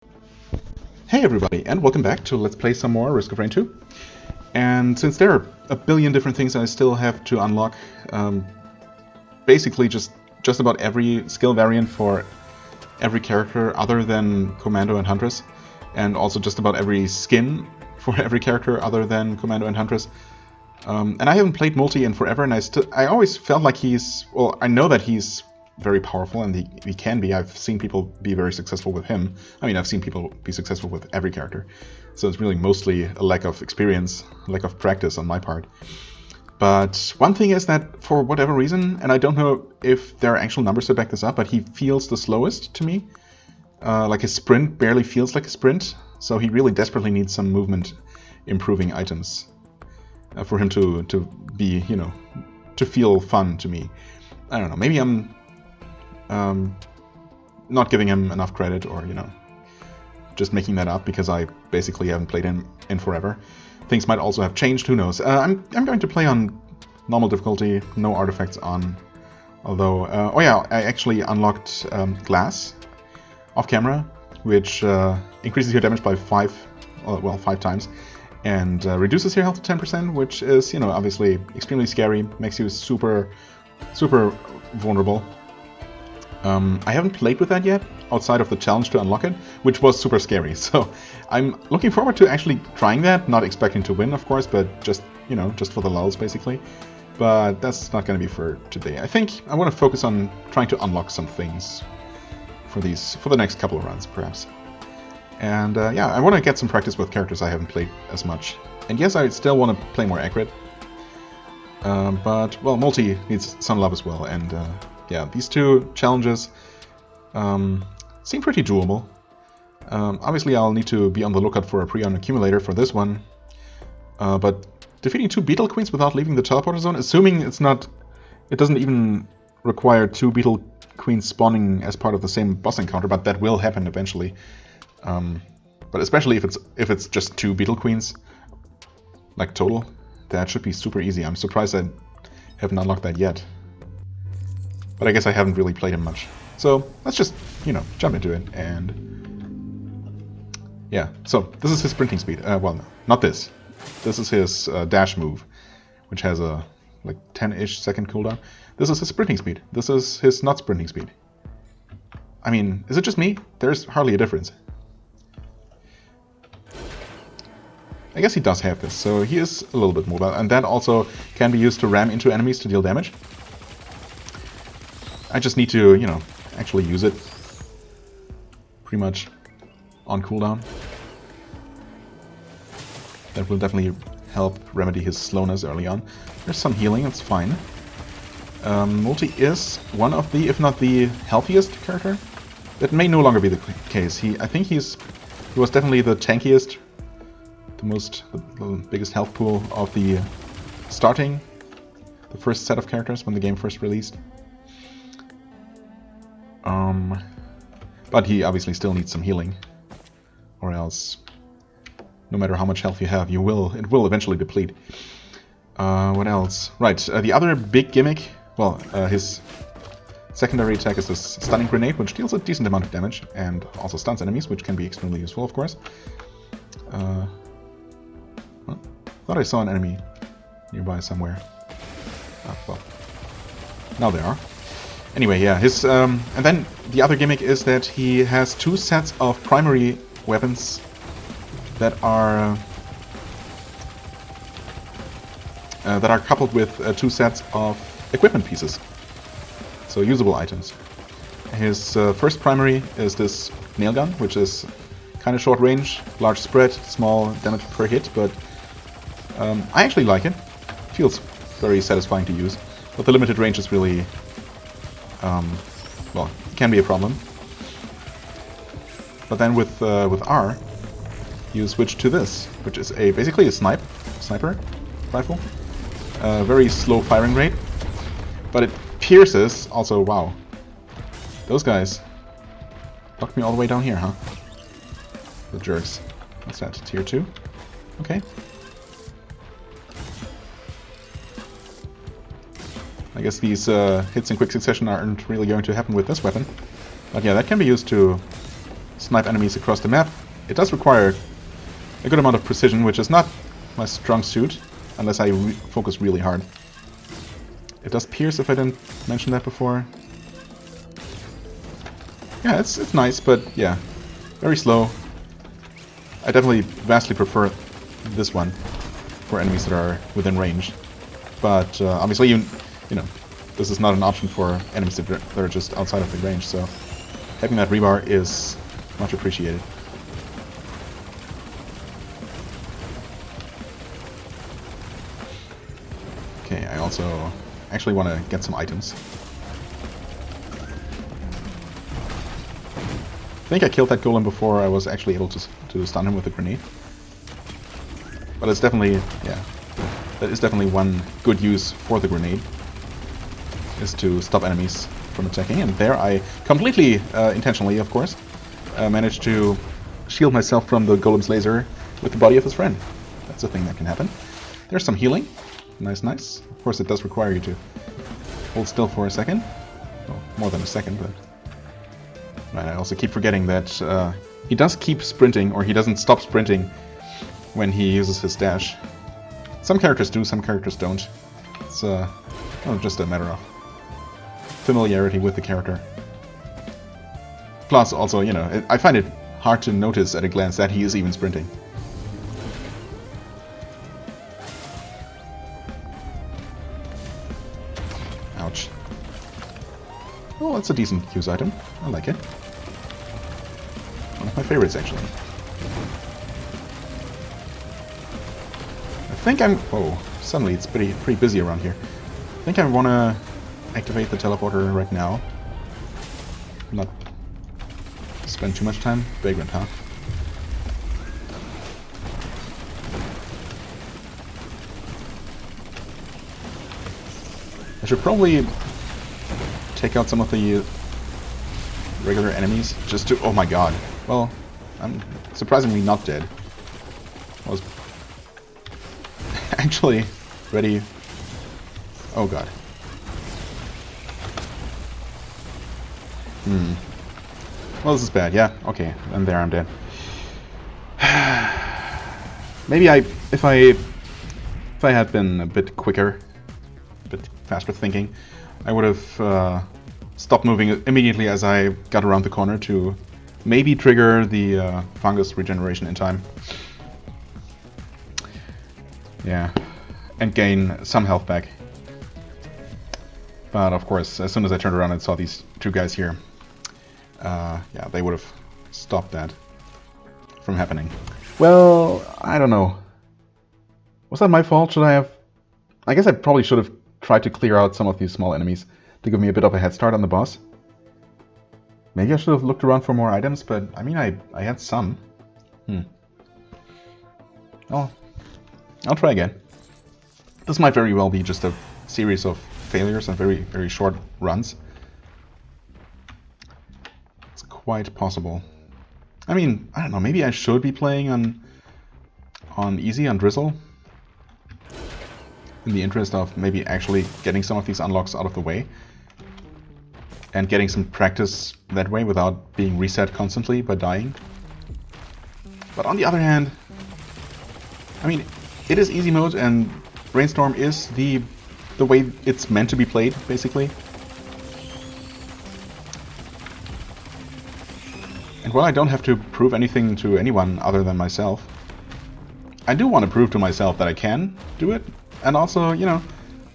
Hey everybody, and welcome back to Let's Play some more Risk of Rain 2. And since there are a billion different things I still have to unlock, basically just about every skill variant for every character other than Commando and Huntress, and also just about every skin for every character other than Commando and Huntress. And I haven't played multi in forever, and I always felt like I know that he's very powerful, and he can be. I've seen people be very successful with him. I mean, I've seen people be successful with every character. So it's really mostly a lack of experience, lack of practice on my part. But one thing is that for whatever reason, and I don't know if there are actual numbers to back this up, but he feels the slowest to me. Like his sprint barely feels like a sprint. So he really desperately needs some movement improving items for him to be, to feel fun to me. I don't know, maybe I'm not giving him enough credit, or just making that up because I basically haven't played him in forever. Things might also have changed, who knows. I'm going to play on normal difficulty, no artifacts on, although oh yeah, I actually unlocked glass off camera, which increases your damage by 5 times, and reduces your health to 10%, which is obviously extremely scary, makes you super vulnerable. I haven't played with that yet, outside of the challenge to unlock it, which was super scary. So I'm looking forward to actually trying that, not expecting to win, of course, but just for the lulz, basically. But that's not going to be for today. I think I want to focus on trying to unlock some things for the next couple of runs, perhaps. And yeah, I want to get some practice with characters I haven't played as much. And yes, I still want to play more accurate. But, well, multi needs some love as well, and yeah, these two challenges seem pretty doable. Obviously, I'll need to be on the lookout for a Prion accumulator for this one. But defeating 2 Beetle Queens without leaving the teleporter zone, assuming it doesn't even require 2 Beetle Queens spawning as part of the same boss encounter, but that will happen eventually. But especially if it's just 2 Beetle Queens, like total, that should be super easy. I'm surprised I haven't unlocked that yet. But I guess I haven't really played him much. So let's just, jump into it. And yeah, so this is his sprinting speed. Well, no, not this. This is his dash move, which has a like 10-ish second cooldown. This is his sprinting speed. This is his not sprinting speed. I mean, is it just me? There's hardly a difference. I guess he does have this, so he is a little bit mobile. And that also can be used to ram into enemies to deal damage. I just need to, actually use it pretty much on cooldown. That will definitely help remedy his slowness early on. There's some healing, it's fine. Multi is one of the, if not the healthiest character. That may no longer be the case. I think he was definitely the tankiest, the biggest health pool of the first set of characters when the game first released. But he obviously still needs some healing, or else, no matter how much health you have, it will eventually deplete. What else? Right, the other big gimmick, well, his secondary attack is this stunning grenade, which deals a decent amount of damage, and also stuns enemies, which can be extremely useful, of course. Thought I saw an enemy nearby somewhere. Well, now there are. Anyway, yeah, and then the other gimmick is that he has 2 sets of primary weapons that are coupled with 2 sets of equipment pieces, so usable items. His first primary is this nail gun, which is kind of short range, large spread, small damage per hit, but I actually like it. Feels very satisfying to use, but the limited range is really well, it can be a problem. But then with R, you switch to this, which is basically a sniper rifle. Very slow firing rate, but it pierces. Also, wow, those guys knocked me all the way down here, huh? The jerks. What's that? Tier 2? Okay. I guess these hits in quick succession aren't really going to happen with this weapon. But yeah, that can be used to snipe enemies across the map. It does require a good amount of precision, which is not my strong suit, unless I focus really hard. It does pierce, if I didn't mention that before. Yeah, it's nice, but yeah, very slow. I definitely vastly prefer this one for enemies that are within range. But obviously, you know, this is not an option for enemies that are just outside of the range, so having that rebar is much appreciated. Okay, I also actually want to get some items. I think I killed that golem before I was actually able to stun him with a grenade. But it's definitely, yeah, that is definitely one good use for the grenade, is to stop enemies from attacking. And there I completely, intentionally of course, managed to shield myself from the golem's laser with the body of his friend. That's a thing that can happen. There's some healing. Nice, nice. Of course it does require you to hold still for a second. Well, more than a second, but... Right, I also keep forgetting that he does keep sprinting, or he doesn't stop sprinting when he uses his dash. Some characters do, some characters don't. It's well, just a matter of familiarity with the character. Plus, also, you know, I find it hard to notice at a glance that he is even sprinting. Ouch. Oh, that's a decent use item. I like it. One of my favorites, actually. I think I'm... Oh, suddenly it's pretty busy around here. I think I want to activate the teleporter right now. Not spend too much time. Vagrant, huh? I should probably take out some of the regular enemies just to... Oh my god. Well, I'm surprisingly not dead. I was actually ready... Oh god. Well, this is bad. Yeah, okay. And there I'm dead. Maybe if I had been a bit quicker, a bit faster thinking, I would have stopped moving immediately as I got around the corner to maybe trigger the fungus regeneration in time. Yeah, and gain some health back. But of course, as soon as I turned around and saw these two guys here, yeah, they would have stopped that from happening. Well, I don't know. Was that my fault? Should I have... I guess I probably should have tried to clear out some of these small enemies to give me a bit of a head start on the boss. Maybe I should have looked around for more items, but I mean, I had some. Oh, I'll try again. This might very well be just a series of failures and very, very short runs. It's quite possible. I mean, I don't know, maybe I should be playing on easy, on Drizzle, in the interest of maybe actually getting some of these unlocks out of the way and getting some practice that way without being reset constantly by dying. But on the other hand, I mean, it is easy mode and Rainstorm is the way it's meant to be played, basically. And while I don't have to prove anything to anyone other than myself, I do want to prove to myself that I can do it. And also, you know,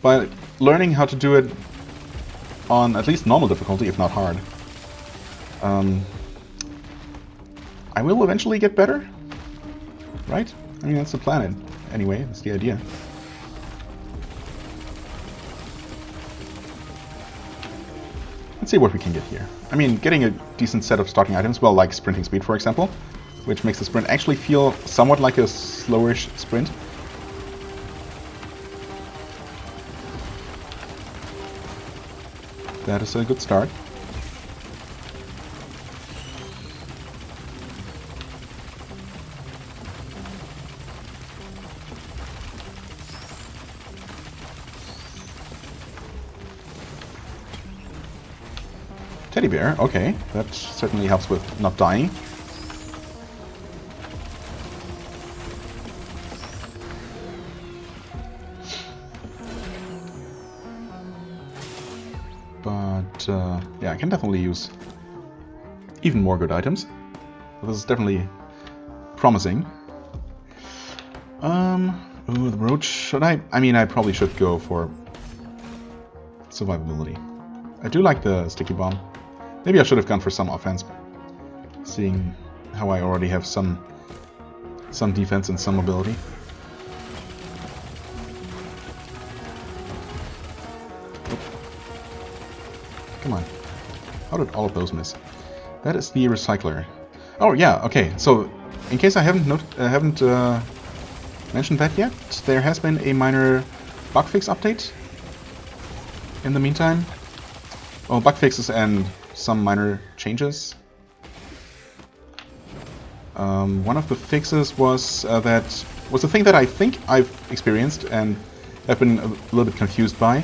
by learning how to do it on at least normal difficulty, if not hard, I will eventually get better, right? I mean, that's the plan, anyway, that's the idea. Let's see what we can get here. I mean, getting a decent set of starting items, well, like sprinting speed, for example, which makes the sprint actually feel somewhat like a slowish sprint. That is a good start. Teddy bear, okay, that certainly helps with not dying. But yeah, I can definitely use even more good items. This is definitely promising. Ooh, the roach. Should I? I mean, I probably should go for survivability. I do like the sticky bomb. Maybe I should have gone for some offense, seeing how I already have some defense and some mobility. Oh. Come on. How did all of those miss? That is the recycler. Oh yeah, okay. So, in case I haven't mentioned that yet, there has been a minor bug fix update in the meantime. Oh, bug fixes and some minor changes. One of the fixes was the thing that I think I've experienced and have been a little bit confused by.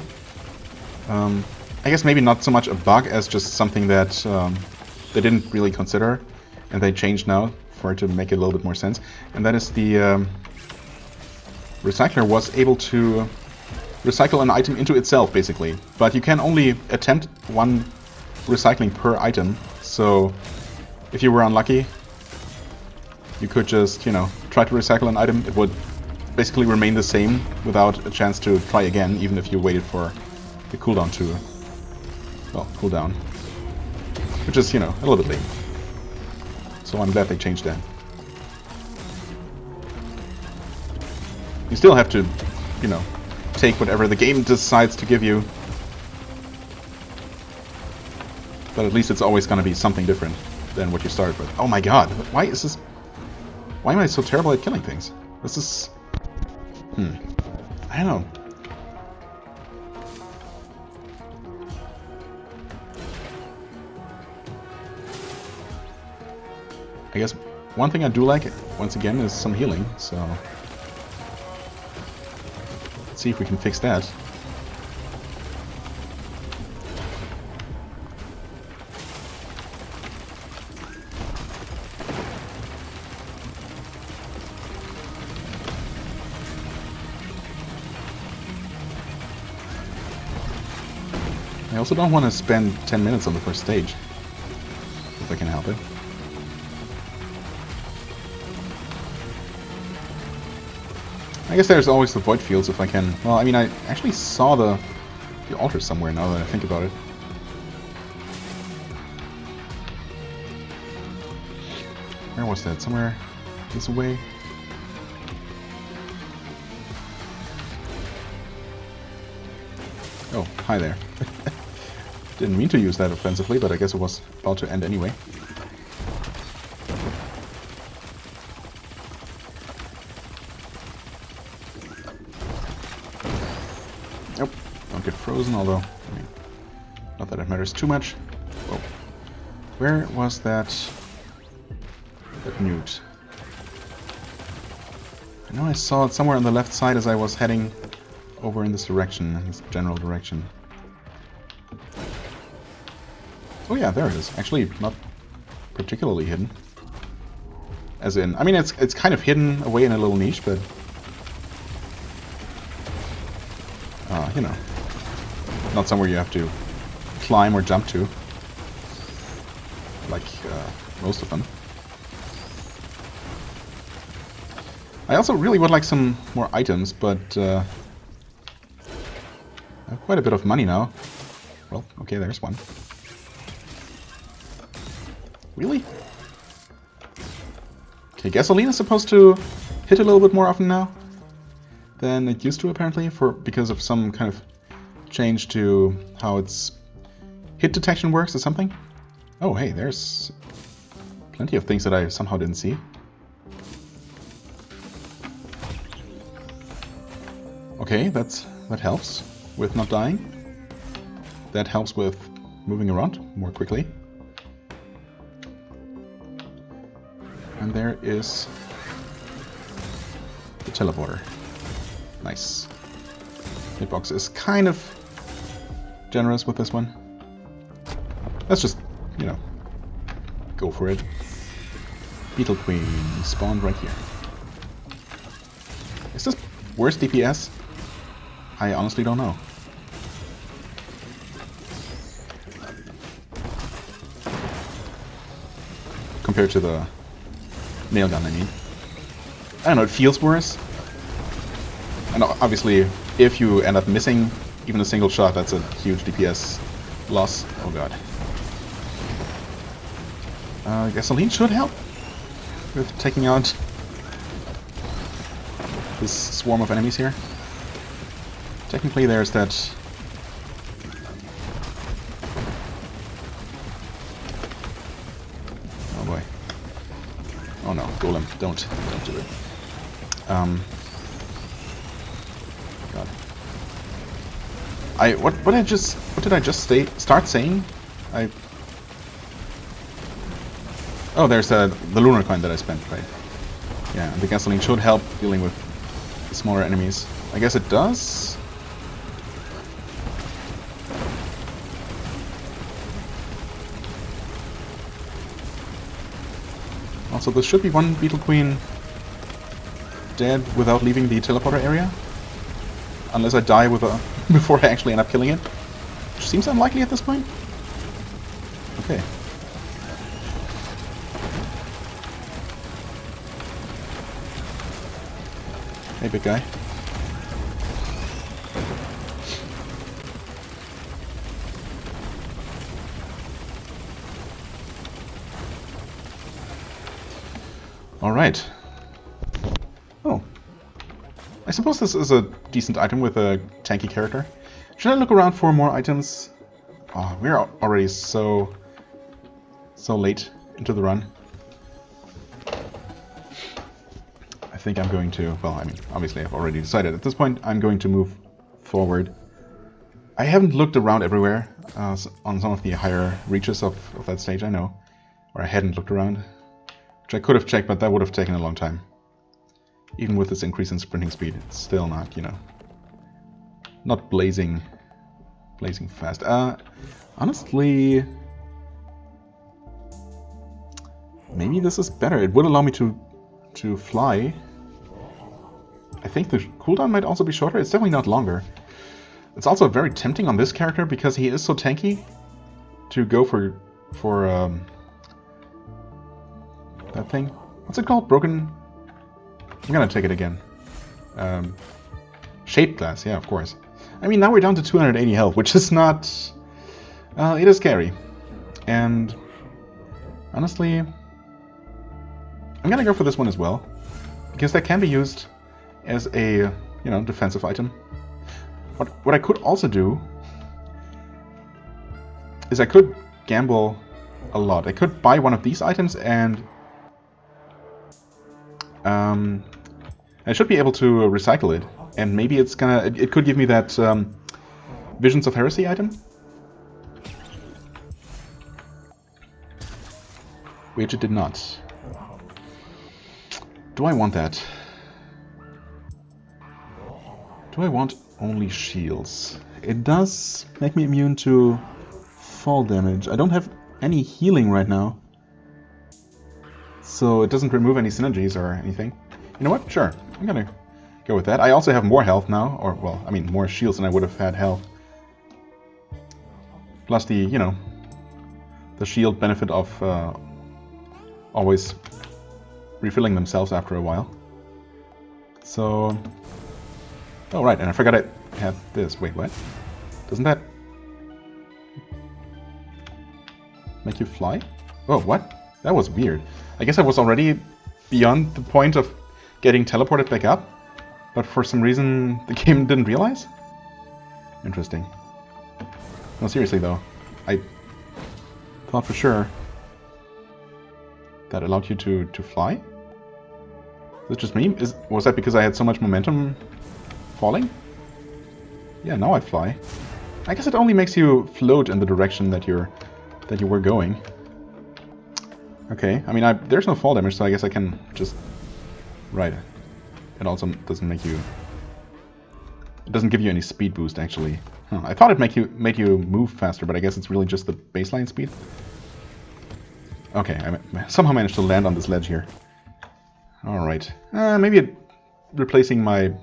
I guess maybe not so much a bug as just something that they didn't really consider, and they changed now for it to make it a little bit more sense. And that is the recycler was able to recycle an item into itself, basically. But you can only attempt one recycling per item, so if you were unlucky, you could just, you know, try to recycle an item. It would basically remain the same without a chance to try again, even if you waited for the cooldown to, well, cool down. Which is, you know, a little bit late. So I'm glad they changed that. You still have to, you know, take whatever the game decides to give you. But at least it's always going to be something different than what you started with. Oh my god, why is this... Why am I so terrible at killing things? This is... I don't know. I guess one thing I do like, once again, is some healing, so... Let's see if we can fix that. I also don't want to spend 10 minutes on the first stage, if I can help it. I guess there's always the void fields if I can. Well, I mean, I actually saw the altar somewhere now that I think about it. Where was that? Somewhere this way? Oh, hi there. Didn't mean to use that offensively, but I guess it was about to end anyway. Nope, don't get frozen, although, I mean, not that it matters too much. Whoa. Where was that newt? I know I saw it somewhere on the left side as I was heading over in this direction, in this general direction. Oh yeah, there it is. Actually, not particularly hidden. As in, I mean, it's kind of hidden away in a little niche, but... you know, not somewhere you have to climb or jump to. Like, most of them. I also really would like some more items, but... I have quite a bit of money now. Well, okay, there's one. Really? Okay, gasoline is supposed to hit a little bit more often now than it used to, apparently, because of some kind of change to how its hit detection works or something. Oh, hey, there's plenty of things that I somehow didn't see. Okay, that helps with not dying. That helps with moving around more quickly. And there is the teleporter. Nice. Hitbox is kind of generous with this one. Let's just, you know, go for it. Beetle Queen spawned right here. Is this worse DPS? I honestly don't know. compared to the nail gun, I mean. I don't know, it feels worse. And obviously, if you end up missing even a single shot, that's a huge DPS loss. Oh god. Gasoline should help with taking out this swarm of enemies here. Technically there's that... Oh boy. Oh no, Golem, don't do it. God. What did I just start saying? Oh, there's the lunar coin that I spent, right? Yeah, and the gasoline should help dealing with the smaller enemies. I guess it does? Also, there should be one Beetle Queen dead without leaving the teleporter area. Unless I die with before I actually end up killing it. Which seems unlikely at this point. Okay. Hey, big guy. Alright. Oh. I suppose this is a decent item with a tanky character. Should I look around for more items? Oh, we're already so late into the run. I think I'm going to... Well, I mean, obviously I've already decided. At this point, I'm going to move forward. I haven't looked around everywhere on some of the higher reaches of that stage, I know. Or I hadn't looked around. Which I could have checked, but that would have taken a long time. Even with this increase in sprinting speed, it's still not, you know... Not blazing fast. Honestly... Maybe this is better. It would allow me to fly. I think the cooldown might also be shorter. It's definitely not longer. It's also very tempting on this character because he is so tanky to go for that thing. What's it called? Broken... I'm gonna take it again. Shaped glass, yeah, of course. I mean, now we're down to 280 health, which is not... it is scary. And... honestly... I'm gonna go for this one as well. Because that can be used as a, you know, defensive item. What I could also do... is I could gamble a lot. I could buy one of these items and... I should be able to recycle it, and maybe it's gonna... It could give me that Visions of Heresy item, which it did not. Do I want that? Do I want only shields? It does make me immune to fall damage. I don't have any healing right now, so it doesn't remove any synergies or anything. You know what? Sure. I'm gonna go with that. I also have more health now, or, well, I mean, more shields than I would have had health. Plus the, you know, the shield benefit of always refilling themselves after a while. So... Oh, right, and I forgot I had this. Wait, what? Doesn't that make you fly? Oh, what? That was weird. I guess I was already beyond the point of getting teleported back up, but for some reason the game didn't realize? Interesting. No, seriously though, I thought for sure that allowed you to fly? Is it just me? Was that because I had so much momentum falling? Yeah, now I fly. I guess it only makes you float in the direction that you were going. Okay, I mean, there's no fall damage, so I guess I can just... Right. It also doesn't make you... It doesn't give you any speed boost, actually. Huh. I thought it made you move faster, but I guess it's really just the baseline speed. Okay, I somehow managed to land on this ledge here. Alright. Maybe replacing my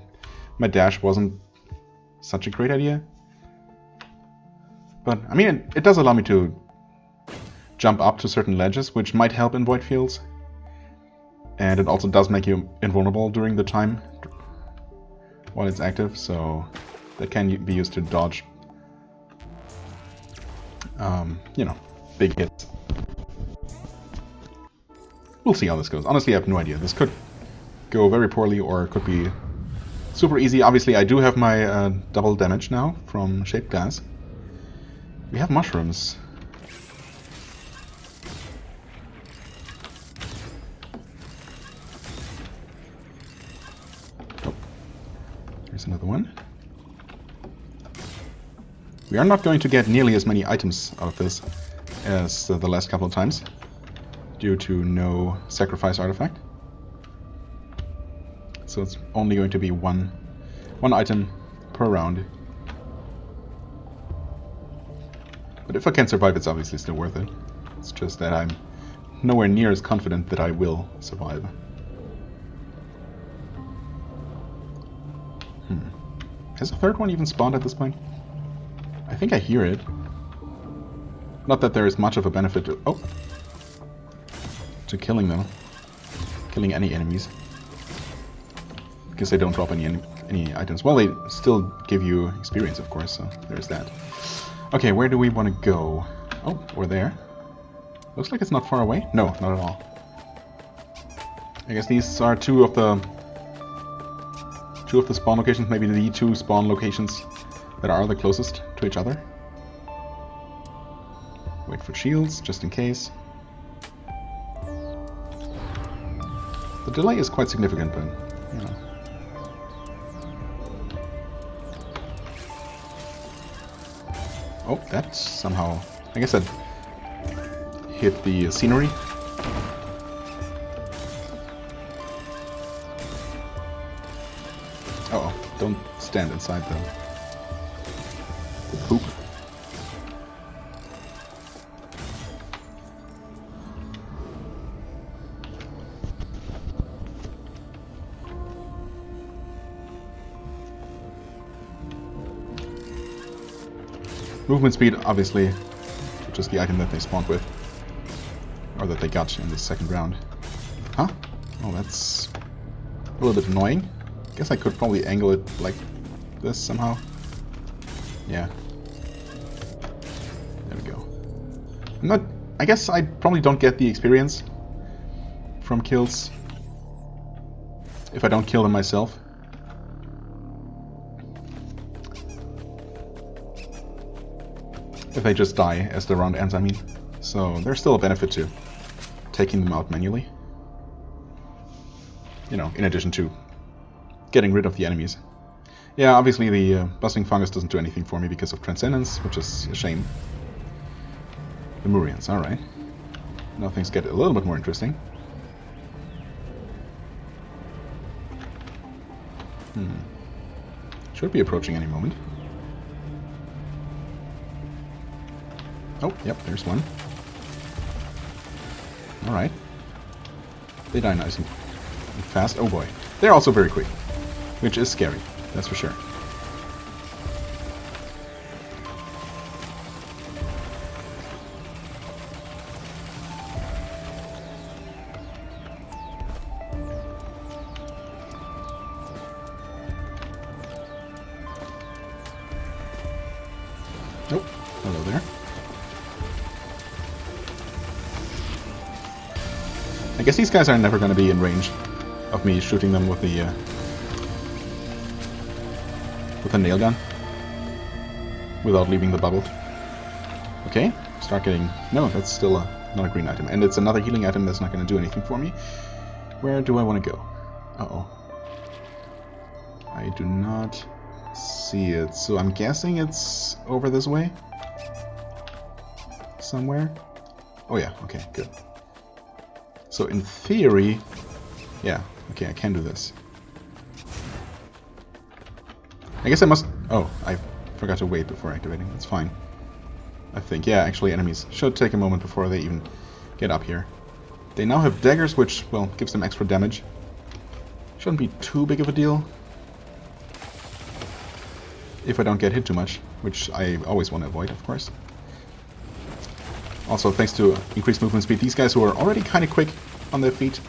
dash wasn't such a great idea. But, I mean, it does allow me to jump up to certain ledges, which might help in void fields. And it also does make you invulnerable during the time while it's active, so that can be used to dodge, you know, big hits. We'll see how this goes. Honestly, I have no idea. This could go very poorly or it could be super easy. Obviously, I do have my double damage now from shaped glass. We have mushrooms. Oh, here's another one. We are not going to get nearly as many items out of this as the last couple of times, due to no sacrifice artifact. So it's only going to be one item per round. But if I can survive, it's obviously still worth it. It's just that I'm nowhere near as confident that I will survive. Has a third one even spawned at this point? I think I hear it. Not that there is much of a benefit to killing them. Killing any enemies. Because they don't drop any items. Well, they still give you experience, of course, so there's that. Okay, where do we want to go? Oh, we're there. Looks like it's not far away. No, not at all. I guess these are two of the spawn locations, maybe the two spawn locations that are the closest to each other. Wait for shields, just in case. The delay is quite significant, but, you know. Oh, that somehow... I guess that hit the scenery. Uh-oh, don't stand inside the poop. Movement speed, obviously, which is the item that they spawned with. Or that they got in the second round. Huh? Oh, that's a little bit annoying. Guess I could probably angle it like this somehow. Yeah. There we go. I guess I probably don't get the experience from kills if I don't kill them myself. If they just die as the round ends, I mean. So there's still a benefit to taking them out manually. You know, in addition to getting rid of the enemies. Yeah, obviously the Bustling Fungus doesn't do anything for me because of Transcendence, which is a shame. The Murians, alright. Now things get a little bit more interesting. Should be approaching any moment. Oh, yep, there's one. Alright. They die nice and fast. Oh boy. They're also very quick. Which is scary, that's for sure. Oh, hello there. I guess these guys are never going to be in range of me shooting them with the nail gun without leaving the bubble. Okay, start getting... No, that's still not a green item. And it's another healing item that's not going to do anything for me. Where do I want to go? Uh-oh. I do not see it. So I'm guessing it's over this way? Somewhere? Oh yeah, okay, good. So in theory... Yeah, okay, I can do this. I guess I must... Oh, I forgot to wait before activating. That's fine. I think, yeah, actually enemies should take a moment before they even get up here. They now have daggers, which, well, gives them extra damage. Shouldn't be too big of a deal. If I don't get hit too much, which I always want to avoid, of course. Also, thanks to increased movement speed, these guys who are already kind of quick on their feet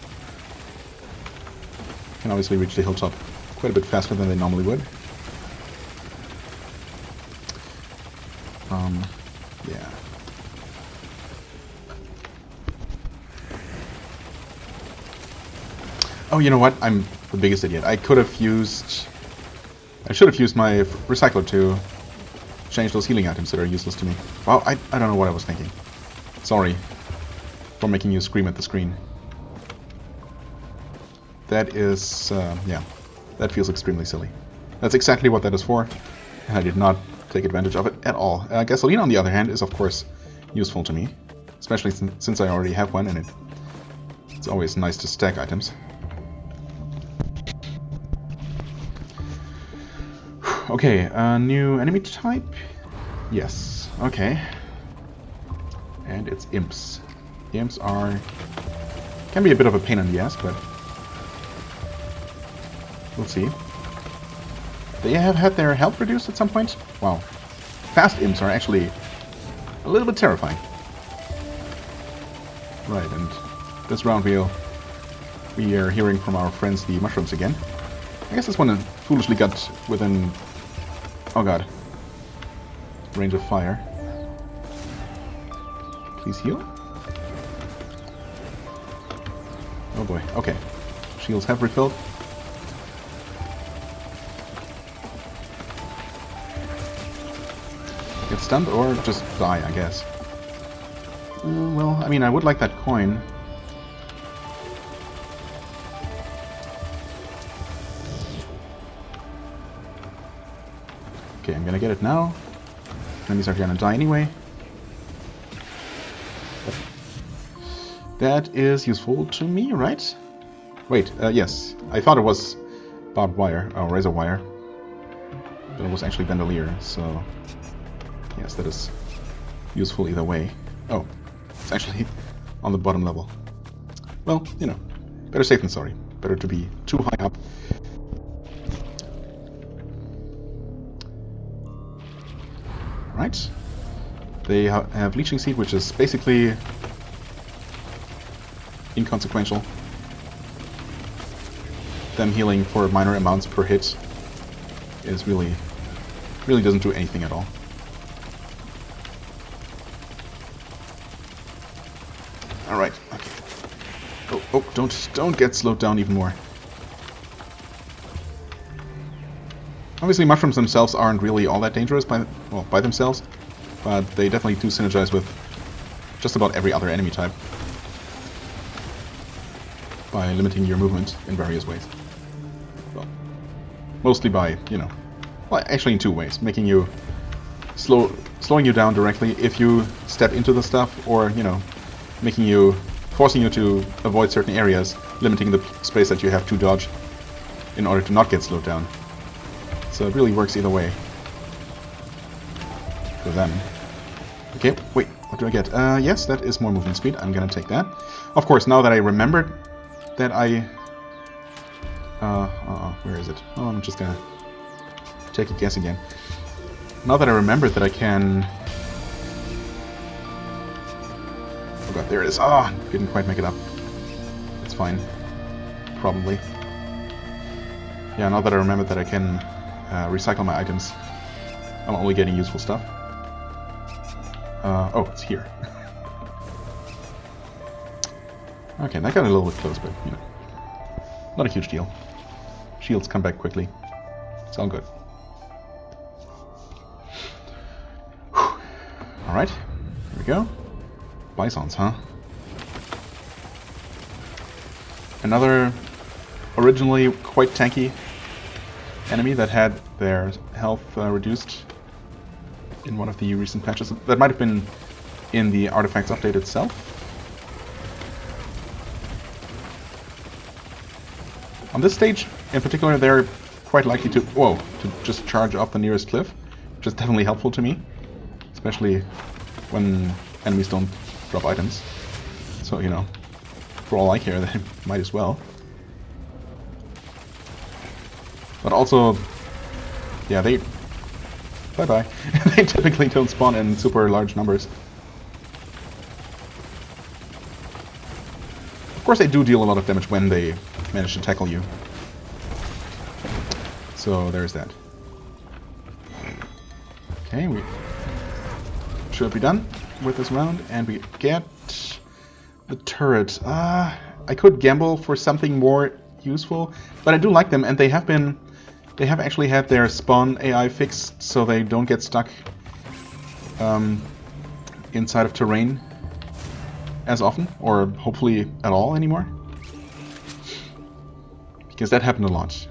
can obviously reach the hilltop quite a bit faster than they normally would. Yeah. Oh, you know what? I'm the biggest idiot. I should have used my recycler to change those healing items that are useless to me. Wow, I don't know what I was thinking. Sorry for making you scream at the screen. That is, yeah, that feels extremely silly. That's exactly what that is for, and I did not take advantage of it at all. Gasoline, on the other hand, is of course useful to me, especially since I already have one, and it's always nice to stack items. Okay, new enemy type? Yes, okay. And it's Imps. The Imps can be a bit of a pain in the ass, but we'll see. They have had their health reduced at some point? Wow. Fast Imps are actually a little bit terrifying. Right, and this round we are hearing from our friends the mushrooms again. I guess this one foolishly got within... oh god. Range of fire. Please heal. Oh boy, okay. Shields have refilled. Get stunned or just die, I guess. Well, I mean, I would like that coin. Okay, I'm gonna get it now. Enemies are gonna die anyway. That is useful to me, right? Wait, yes. I thought it was barbed wire, or razor wire. But it was actually bandolier, so... yes, that is useful either way. Oh, it's actually on the bottom level. Well, you know, better safe than sorry. Better to be too high up. Right. They have Leeching Seed, which is basically inconsequential. Them healing for minor amounts per hit is really doesn't do anything at all. Alright, okay. Oh, don't get slowed down even more. Obviously mushrooms themselves aren't really all that dangerous by themselves, but they definitely do synergize with just about every other enemy type by limiting your movement in various ways. Well, mostly by, you know, well, actually in two ways. Making you slowing you down directly if you step into the stuff, or, you know, forcing you to avoid certain areas, limiting the space that you have to dodge in order to not get slowed down. So it really works either way for them. Okay, wait, what do I get? Yes, that is more movement speed. I'm gonna take that. Of course, now that I remembered that I... where is it? Oh, I'm just gonna take a guess again. Now that I remembered that I can... oh god, there it is. Ah, oh, didn't quite make it up. It's fine. Probably. Yeah, now that I remembered that I can recycle my items, I'm only getting useful stuff. Oh, it's here. Okay, that got a little bit close, but, you know, not a huge deal. Shields come back quickly. It's all good. Alright, here we go. Bisons, huh? Another originally quite tanky enemy that had their health reduced in one of the recent patches. That might have been in the Artifacts update itself. On this stage, in particular, they're quite likely to just charge up the nearest cliff, which is definitely helpful to me, especially when enemies don't drop items. So, you know, for all I care, they might as well. But also, yeah, they... bye-bye. They typically don't spawn in super large numbers. course, they do deal a lot of damage when they manage to tackle you. So there's that. Okay, we should be done with this round, and we get the turret. I could gamble for something more useful, but I do like them, and they have actually had their spawn AI fixed so they don't get stuck inside of terrain as often, or hopefully at all anymore. Because that happened a lot.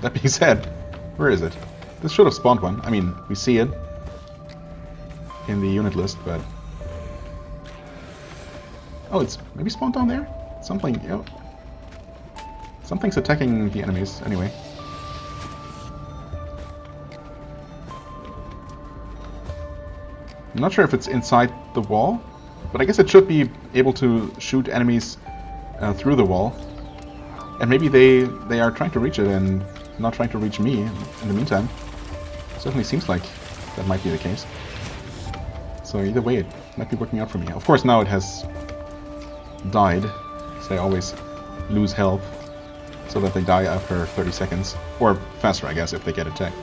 That being said, where is it? This should have spawned one. I mean, we see it in the unit list, but... Oh, it's maybe spawned down there? Something, you know... Something's attacking the enemies, anyway. I'm not sure if it's inside the wall, but I guess it should be able to shoot enemies through the wall. And maybe they are trying to reach it and not trying to reach me in the meantime. Certainly seems like that might be the case. So either way, it might be working out for me. Of course, now it has died, so I always lose health, so that they die after 30 seconds. Or faster, I guess, if they get attacked.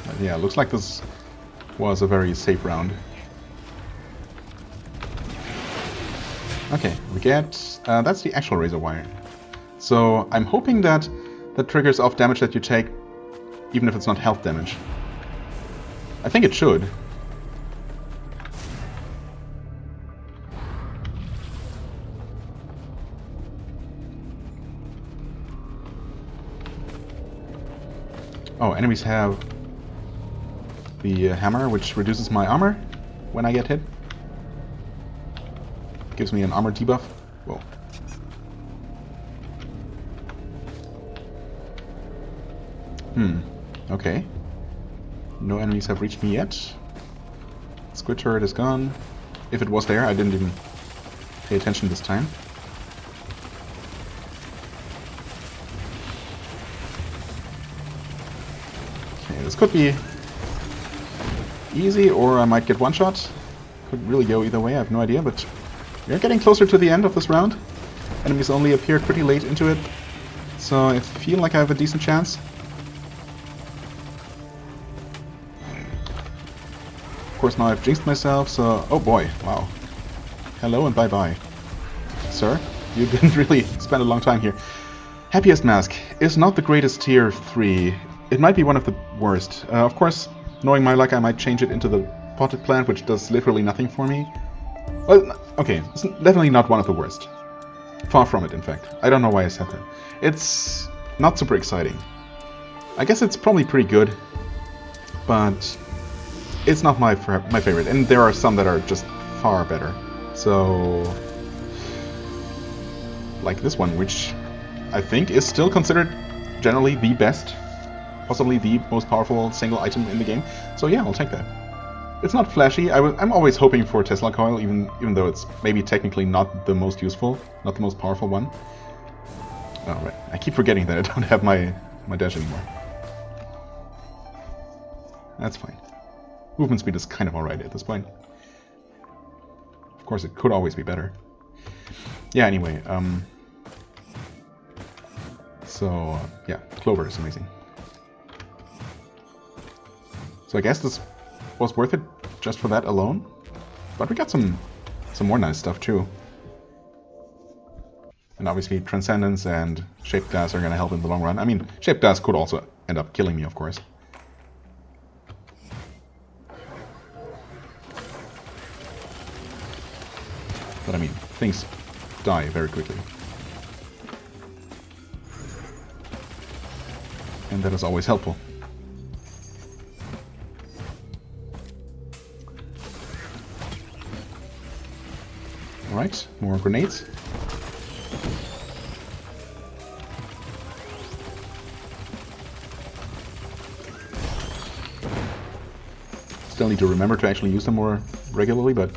But yeah, looks like this was a very safe round. Okay, we get... that's the actual razor wire. So I'm hoping that that triggers off damage that you take, even if it's not health damage. I think it should. Oh, enemies have the hammer, which reduces my armor when I get hit. Gives me an armor debuff. Whoa. Okay. No enemies have reached me yet. Squid turret is gone. If it was there, I didn't even pay attention this time. Okay, this could be easy, or I might get one shot. Could really go either way, I have no idea, but we're getting closer to the end of this round. Enemies only appeared pretty late into it, so I feel like I have a decent chance. Of course, now I've jinxed myself, so... Oh boy, wow. Hello and bye-bye. Sir, you didn't really spend a long time here. Happiest Mask is not the greatest tier 3. It might be one of the worst. Of course, knowing my luck, I might change it into the potted plant, which does literally nothing for me. Well, okay, it's definitely not one of the worst. Far from it, in fact. I don't know why I said that. It's not super exciting. I guess it's probably pretty good, but it's not my favorite. And there are some that are just far better. So, like this one, which I think is still considered generally the best, possibly the most powerful single item in the game. So yeah, I'll take that. It's not flashy. I'm always hoping for Tesla Coil, even though it's maybe technically not the most useful, not the most powerful one. Oh, right. I keep forgetting that I don't have my dash anymore. That's fine. Movement speed is kind of alright at this point. Of course, it could always be better. Yeah, anyway, so, yeah, Clover is amazing. So I guess this was worth it just for that alone. But we got some more nice stuff too. And obviously Transcendence and Shaped Glass are going to help in the long run. I mean, Shaped Glass could also end up killing me, of course. But I mean, things die very quickly. And that is always helpful. Alright, more grenades. Still need to remember to actually use them more regularly, but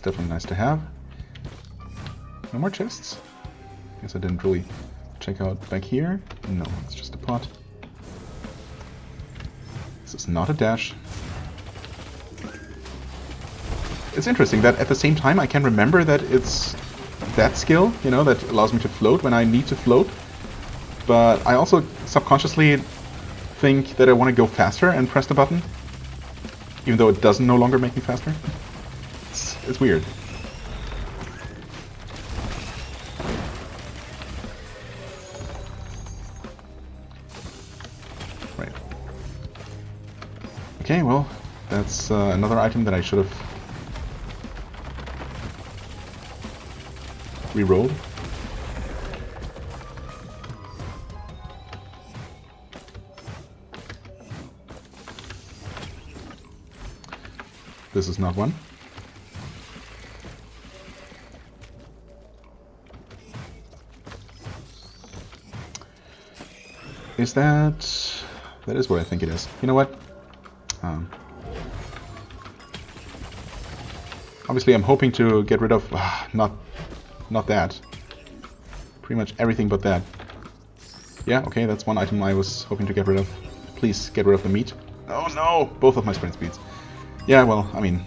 definitely nice to have. No more chests? Guess I didn't really check out back here. No, it's just a pot. This is not a dash. It's interesting that at the same time I can remember that it's that skill, you know, that allows me to float when I need to float. But I also subconsciously think that I want to go faster and press the button, even though it doesn't no longer make me faster. It's weird. Right. Okay, well, that's another item that I should have re-rolled. This is not one. Is that... That is what I think it is. You know what? Obviously I'm hoping to get rid of... not that. Pretty much everything but that. Yeah, okay, that's one item I was hoping to get rid of. Please get rid of the meat. Oh no! Both of my sprint speeds. Yeah, well, I mean...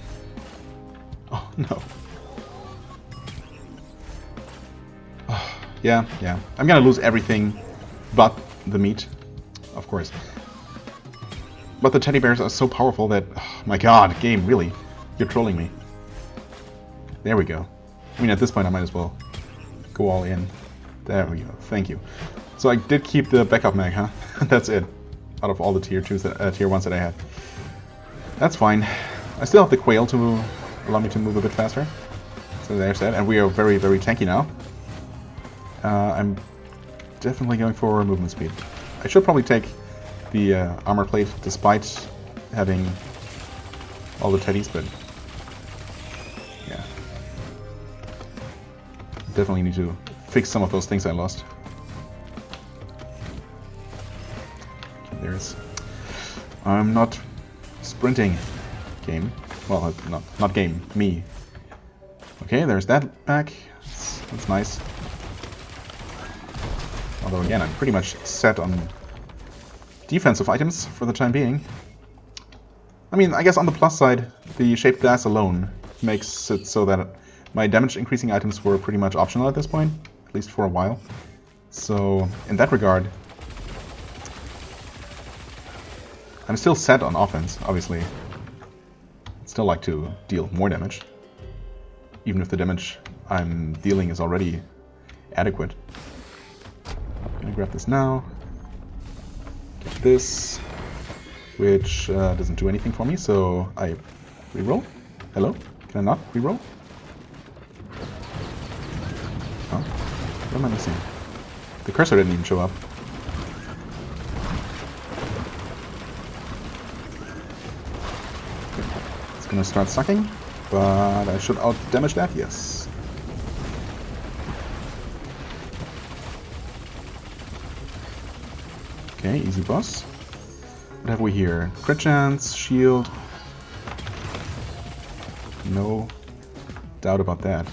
Oh, no. Yeah. I'm gonna lose everything but the meat, of course. But the teddy bears are so powerful that... Oh, my god, game, really? You're trolling me. There we go. I mean, at this point I might as well go all in. There we go, thank you. So I did keep the backup mag, huh? That's it. Out of all the tier 1s that I had. That's fine. I still have the quail to allow me to move a bit faster. So there's that. And we are very, very tanky now. I'm definitely going for movement speed. I should probably take the armor plate despite having all the teddies, but yeah. Definitely need to fix some of those things I lost. Okay, there's... I'm not sprinting. Game. Well, not game. Me. Okay, there's that back. That's nice. Although again, I'm pretty much set on defensive items for the time being. I mean, I guess on the plus side, the shaped glass alone makes it so that my damage increasing items were pretty much optional at this point, at least for a while. So, in that regard, I'm still set on offense, obviously. I'd still like to deal more damage, even if the damage I'm dealing is already adequate. I'm gonna grab this now. Get this, which doesn't do anything for me, so I reroll. Hello? Can I not reroll? Oh, what am I missing? The cursor didn't even show up. It's gonna start sucking, but I should out-damage that, yes. Okay, easy boss. What have we here? Crit chance, shield. No doubt about that.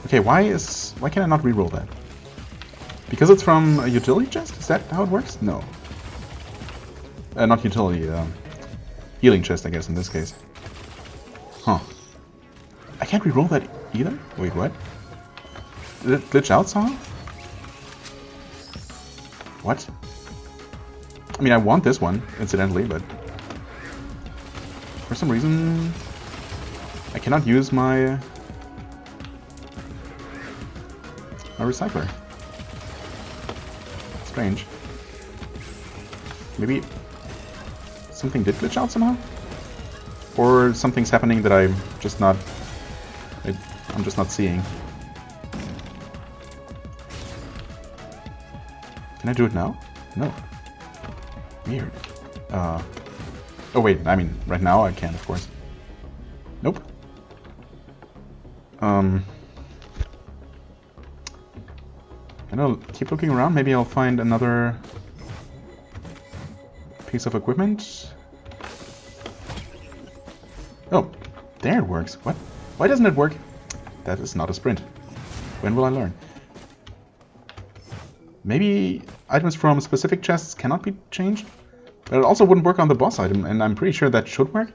Okay, why can I not reroll that? Because it's from a utility chest? Is that how it works? No. Not utility, healing chest, I guess, in this case. Huh. I can't reroll that either? Wait, what? Did it glitch out somehow? What? I mean, I want this one, incidentally, but... for some reason... I cannot use my recycler. Strange. Maybe something did glitch out somehow? Or something's happening that I'm just not seeing. Can I do it now? No. Weird. Oh wait, I mean, right now I can, of course. Nope. And I'll keep looking around. Maybe I'll find another piece of equipment. Oh, there it works. What? Why doesn't it work? That is not a sprint. When will I learn? Maybe items from specific chests cannot be changed? But it also wouldn't work on the boss item, and I'm pretty sure that should work.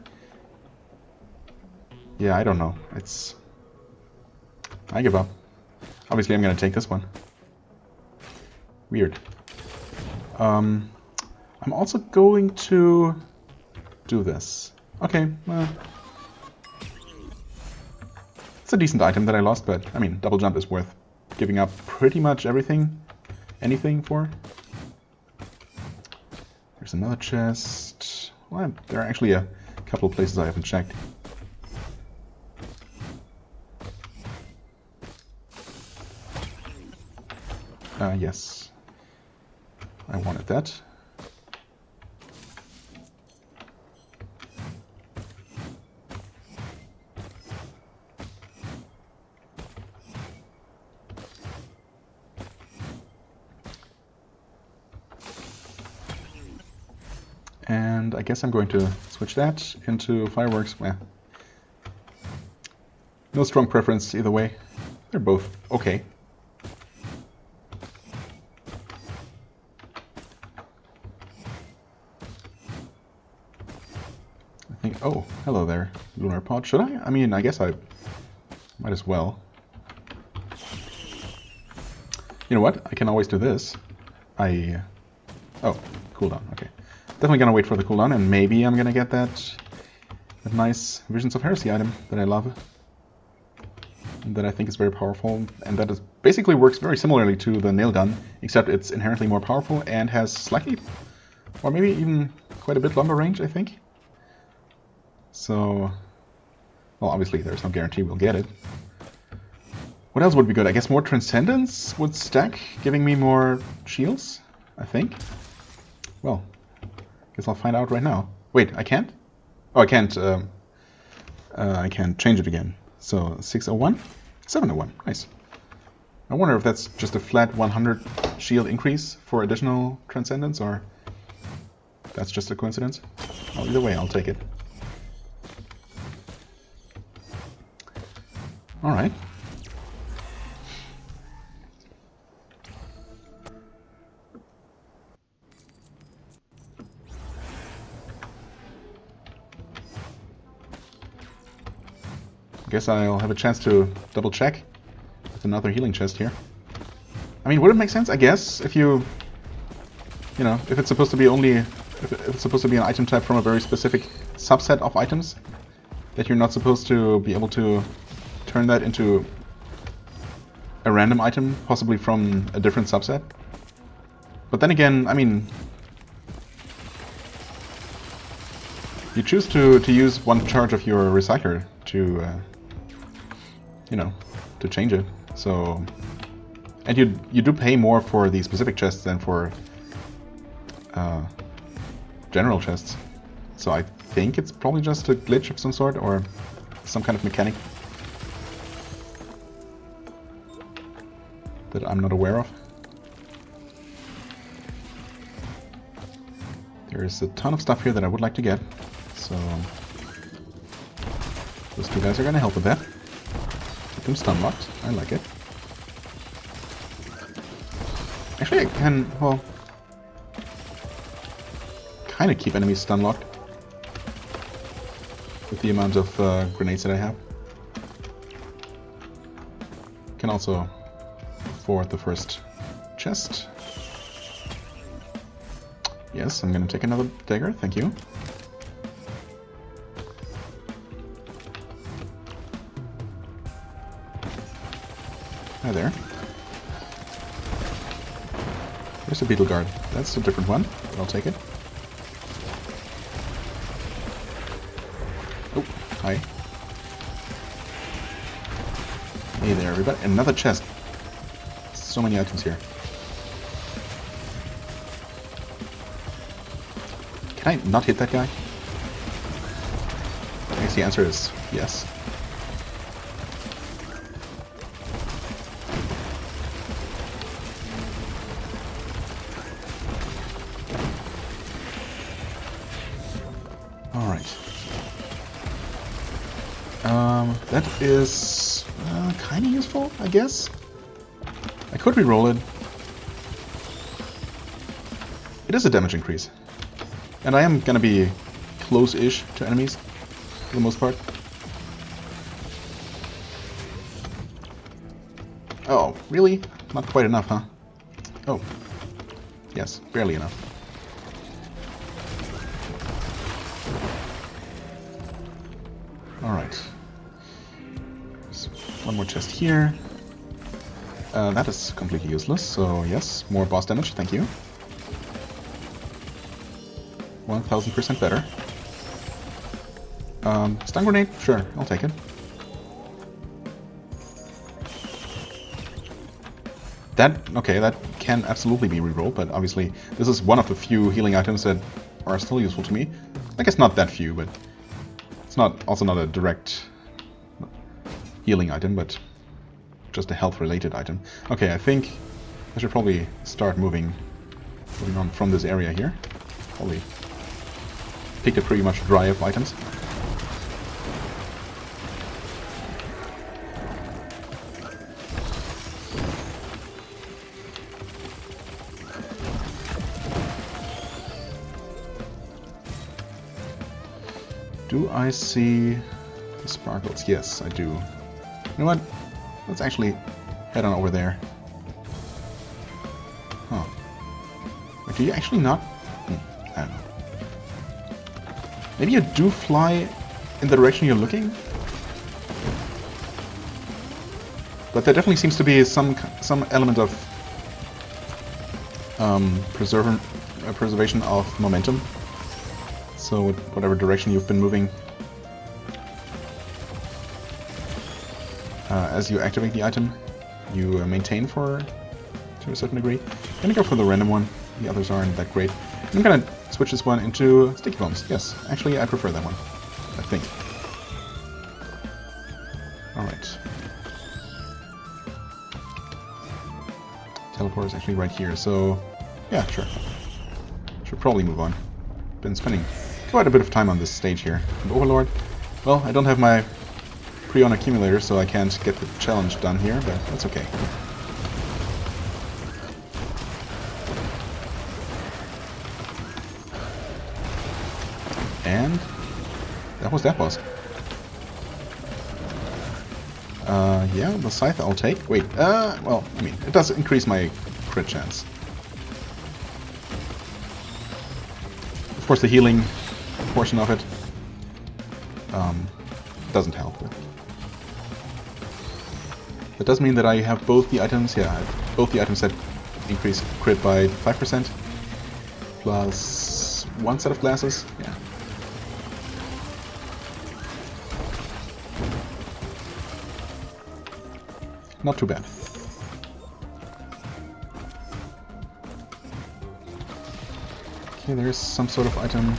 Yeah, I don't know. I give up. Obviously, I'm gonna take this one. Weird. I'm also going to do this. Okay, well, it's a decent item that I lost, but I mean, double jump is worth giving up pretty much anything for. There's another chest. Well, there are actually a couple of places I haven't checked. Yes. I wanted that. And I guess I'm going to switch that into fireworks. Well, no strong preference either way. They're both okay. I think, oh, hello there, lunar pod. Should I? I mean, I guess I might as well. You know what? I can always do this. Oh, cooldown, okay. Definitely gonna wait for the cooldown, and maybe I'm gonna get that nice Visions of Heresy item that I love. And that I think is very powerful, and that basically works very similarly to the nail gun, except it's inherently more powerful and has slightly, or maybe even quite a bit longer range, I think. So, well, obviously there's no guarantee we'll get it. What else would be good? I guess more Transcendence would stack, giving me more shields, I think. Well, guess I'll find out right now. Wait, I can't? Oh, I can't. I can't change it again. So 601, 701. Nice. I wonder if that's just a flat 100 shield increase for additional Transcendence, or that's just a coincidence. Well, either way, I'll take it. All right. Guess I'll have a chance to double check with another healing chest here. I mean, would it make sense? I guess if you know, if it's supposed to be if it's supposed to be an item type from a very specific subset of items, that you're not supposed to be able to turn that into a random item, possibly from a different subset. But then again, I mean, you choose to use one charge of your recycler to you know, to change it. So, and you do pay more for the specific chests than for general chests. So I think it's probably just a glitch of some sort, or some kind of mechanic that I'm not aware of. There's a ton of stuff here that I would like to get, so those two guys are going to help with that. Keep them stun locked. I like it. Actually, I can, well, kind of keep enemies stun locked with the amount of grenades that I have. Can also forward the first chest. Yes, I'm going to take another dagger. Thank you. Hi there. There's a beetle guard. That's a different one, but I'll take it. Oh, hi. Hey there, everybody. Another chest. So many items here. Can I not hit that guy? I guess the answer is yes. That is kind of useful, I guess. I could re-roll it. It is a damage increase. And I am gonna be close-ish to enemies, for the most part. Oh, really? Not quite enough, huh? Oh. Yes, barely enough. Alright. One more chest here. That is completely useless, so yes, more boss damage, thank you. 1000% better. Stun grenade? Sure, I'll take it. Okay, that can absolutely be rerolled, but obviously this is one of the few healing items that are still useful to me. I guess not that few, but it's also not a direct healing item, but just a health-related item. Okay, I think I should probably start moving on from this area here. Probably picked it pretty much dry of items. Do I see the sparkles? Yes, I do. You know what? Let's actually head on over there. Huh. Wait, do you actually not? I don't know. Maybe you do fly in the direction you're looking? But there definitely seems to be some element of preservation of momentum. So whatever direction you've been moving, as you activate the item, you maintain to a certain degree. I'm gonna go for the random one. The others aren't that great. I'm gonna switch this one into sticky bombs. Yes, actually I prefer that one, I think. Alright. Teleport is actually right here, so yeah, sure. Should probably move on. Been spending quite a bit of time on this stage here. And Overlord, well, I don't have my Prion accumulator, so I can't get the challenge done here, but that's okay. And that was that boss. Yeah, the scythe I'll take. Wait, well, I mean, it does increase my crit chance. Of course, the healing portion of it doesn't help. That does mean that I have both the items, both the items that increase crit by 5%, plus one set of glasses, yeah. Not too bad. Okay, there's some sort of item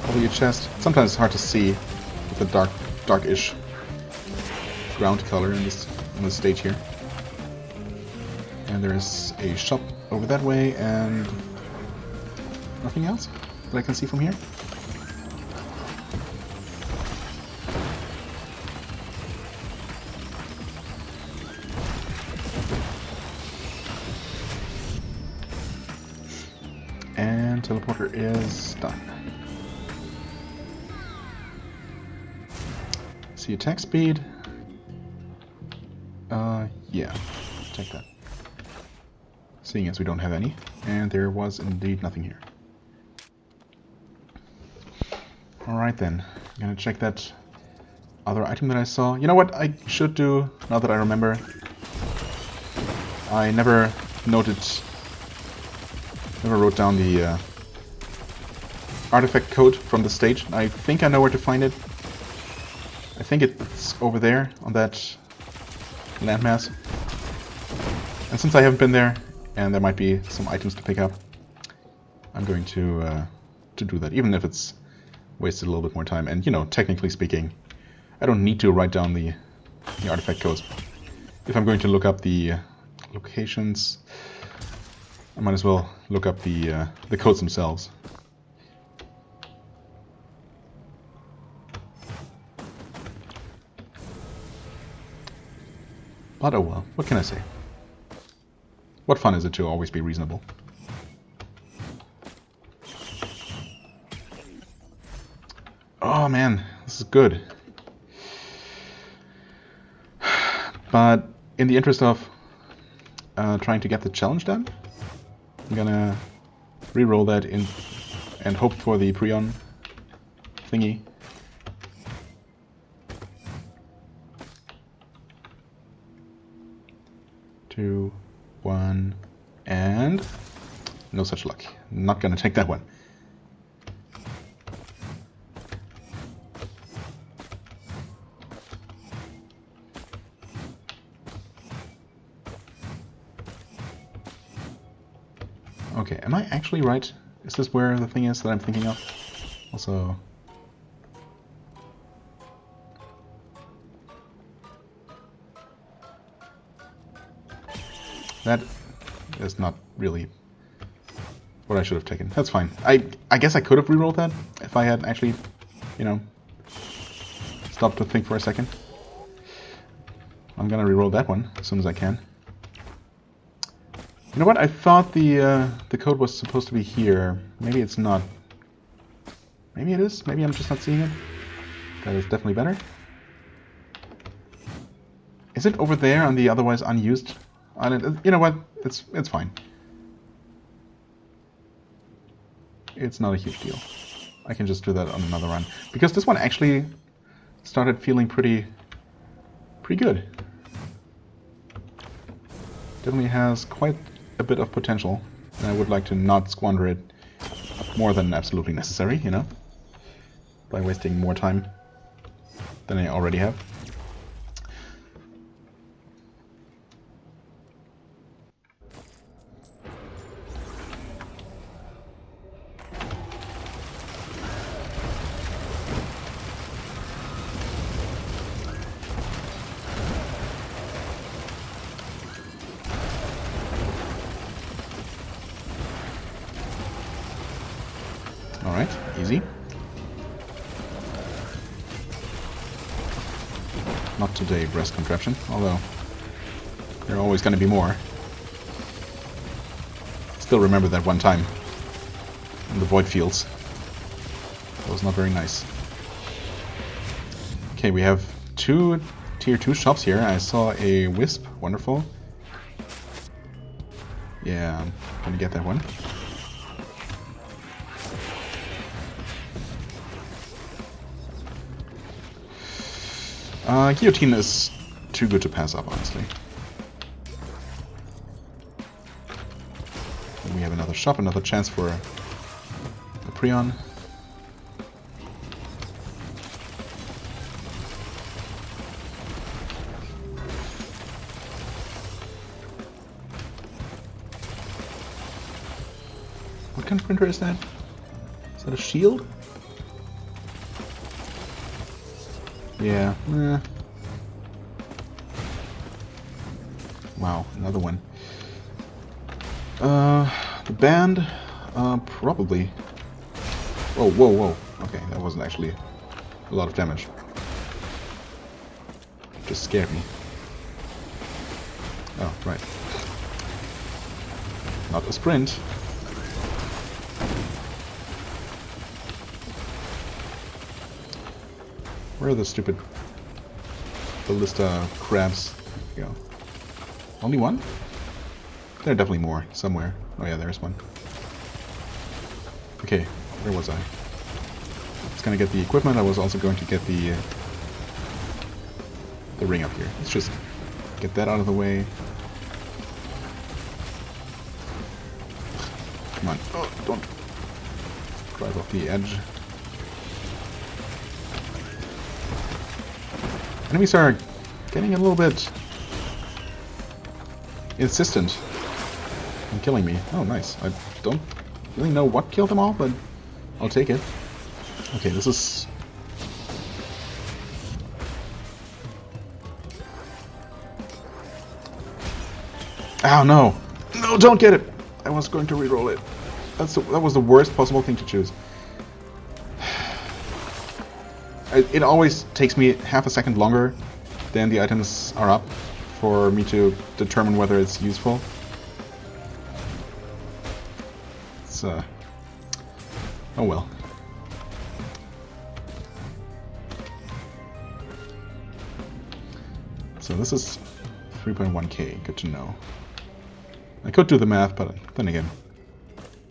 over your chest. Sometimes it's hard to see with the darkish ground color in this stage here. And there's a shop over that way, and nothing else that I can see from here. And teleporter is done. See attack speed. Yeah, take that. Seeing as we don't have any, and there was indeed nothing here. Alright then, I'm gonna check that other item that I saw. You know what I should do, now that I remember? I never wrote down the artifact code from the stage. I think I know where to find it. I think it's over there on that landmass. And since I haven't been there, and there might be some items to pick up, I'm going to do that, even if it's wasted a little bit more time. And you know, technically speaking, I don't need to write down the artifact codes. If I'm going to look up the locations, I might as well look up the codes themselves. But oh well, what can I say? What fun is it to always be reasonable? Oh man, this is good. But in the interest of trying to get the challenge done, I'm gonna re-roll that in and hope for the Prion thingy. Two, one, and no such luck. Not gonna take that one. Okay, am I actually right? Is this where the thing is that I'm thinking of? Also... that is not really what I should have taken. That's fine. I guess I could have rerolled that if I had actually, you know, stopped to think for a second. I'm gonna reroll that one as soon as I can. You know what? I thought the code was supposed to be here. Maybe it's not. Maybe it is. Maybe I'm just not seeing it. That is definitely better. Is it over there on the otherwise unused island? You know what? It's fine. It's not a huge deal. I can just do that on another run because this one actually started feeling pretty good. Definitely has quite a bit of potential, and I would like to not squander it more than absolutely necessary, you know, by wasting more time than I already have. Alright, easy. Not today, breast contraption, although there are always going to be more. Still remember that one time in the void fields. That was not very nice. Okay, we have 2 tier 2 shops here. I saw a wisp, wonderful. Yeah, I'm gonna get that one. Guillotine is too good to pass up, honestly. And we have another shop, another chance for a Prion. What kind of printer is that? Is that a shield? Yeah. Wow, another one. The band, probably. Whoa, whoa, whoa. Okay, that wasn't actually a lot of damage. Just scared me. Oh, right. Not a sprint. Where are the stupid ballista crabs? There you go. Only one? There are definitely more somewhere. Oh yeah, there's one. Okay, where was I? I was gonna get the equipment. I was also going to get the ring up here. Let's just get that out of the way. Come on! Oh, don't drive off the edge. Enemies are getting a little bit insistent in killing me. Oh, nice. I don't really know what killed them all, but I'll take it. Okay, this is... Oh, no! No, don't get it! I was going to reroll it. That was the worst possible thing to choose. It always takes me half a second longer than the items are up for me to determine whether it's useful. It's, oh well. So this is 3.1k, good to know. I could do the math, but then again,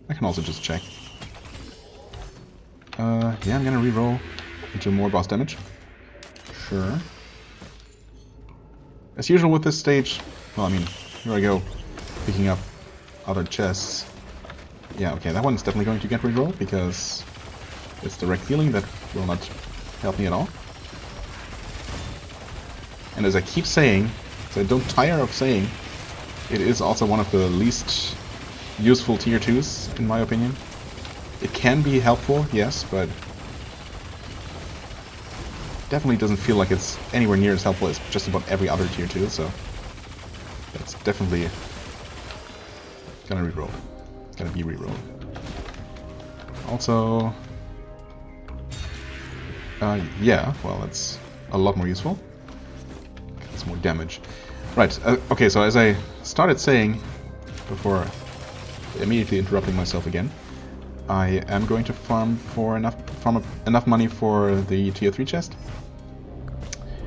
I can also just check. Yeah, I'm gonna reroll into more boss damage. Sure. As usual with this stage, well, I mean, here I go, picking up other chests. Yeah, okay, that one's definitely going to get rerolled because it's direct healing that will not help me at all. And as I keep saying, so I don't tire of saying, it is also one of the least useful tier 2s, in my opinion. It can be helpful, yes, but definitely doesn't feel like it's anywhere near as helpful as just about every other tier 2, so that's definitely gonna reroll. Gonna be rerolled. Also, yeah, well, that's a lot more useful. It's more damage. Right, okay, so as I started saying before immediately interrupting myself again, I am going to farm enough money for the tier 3 chest,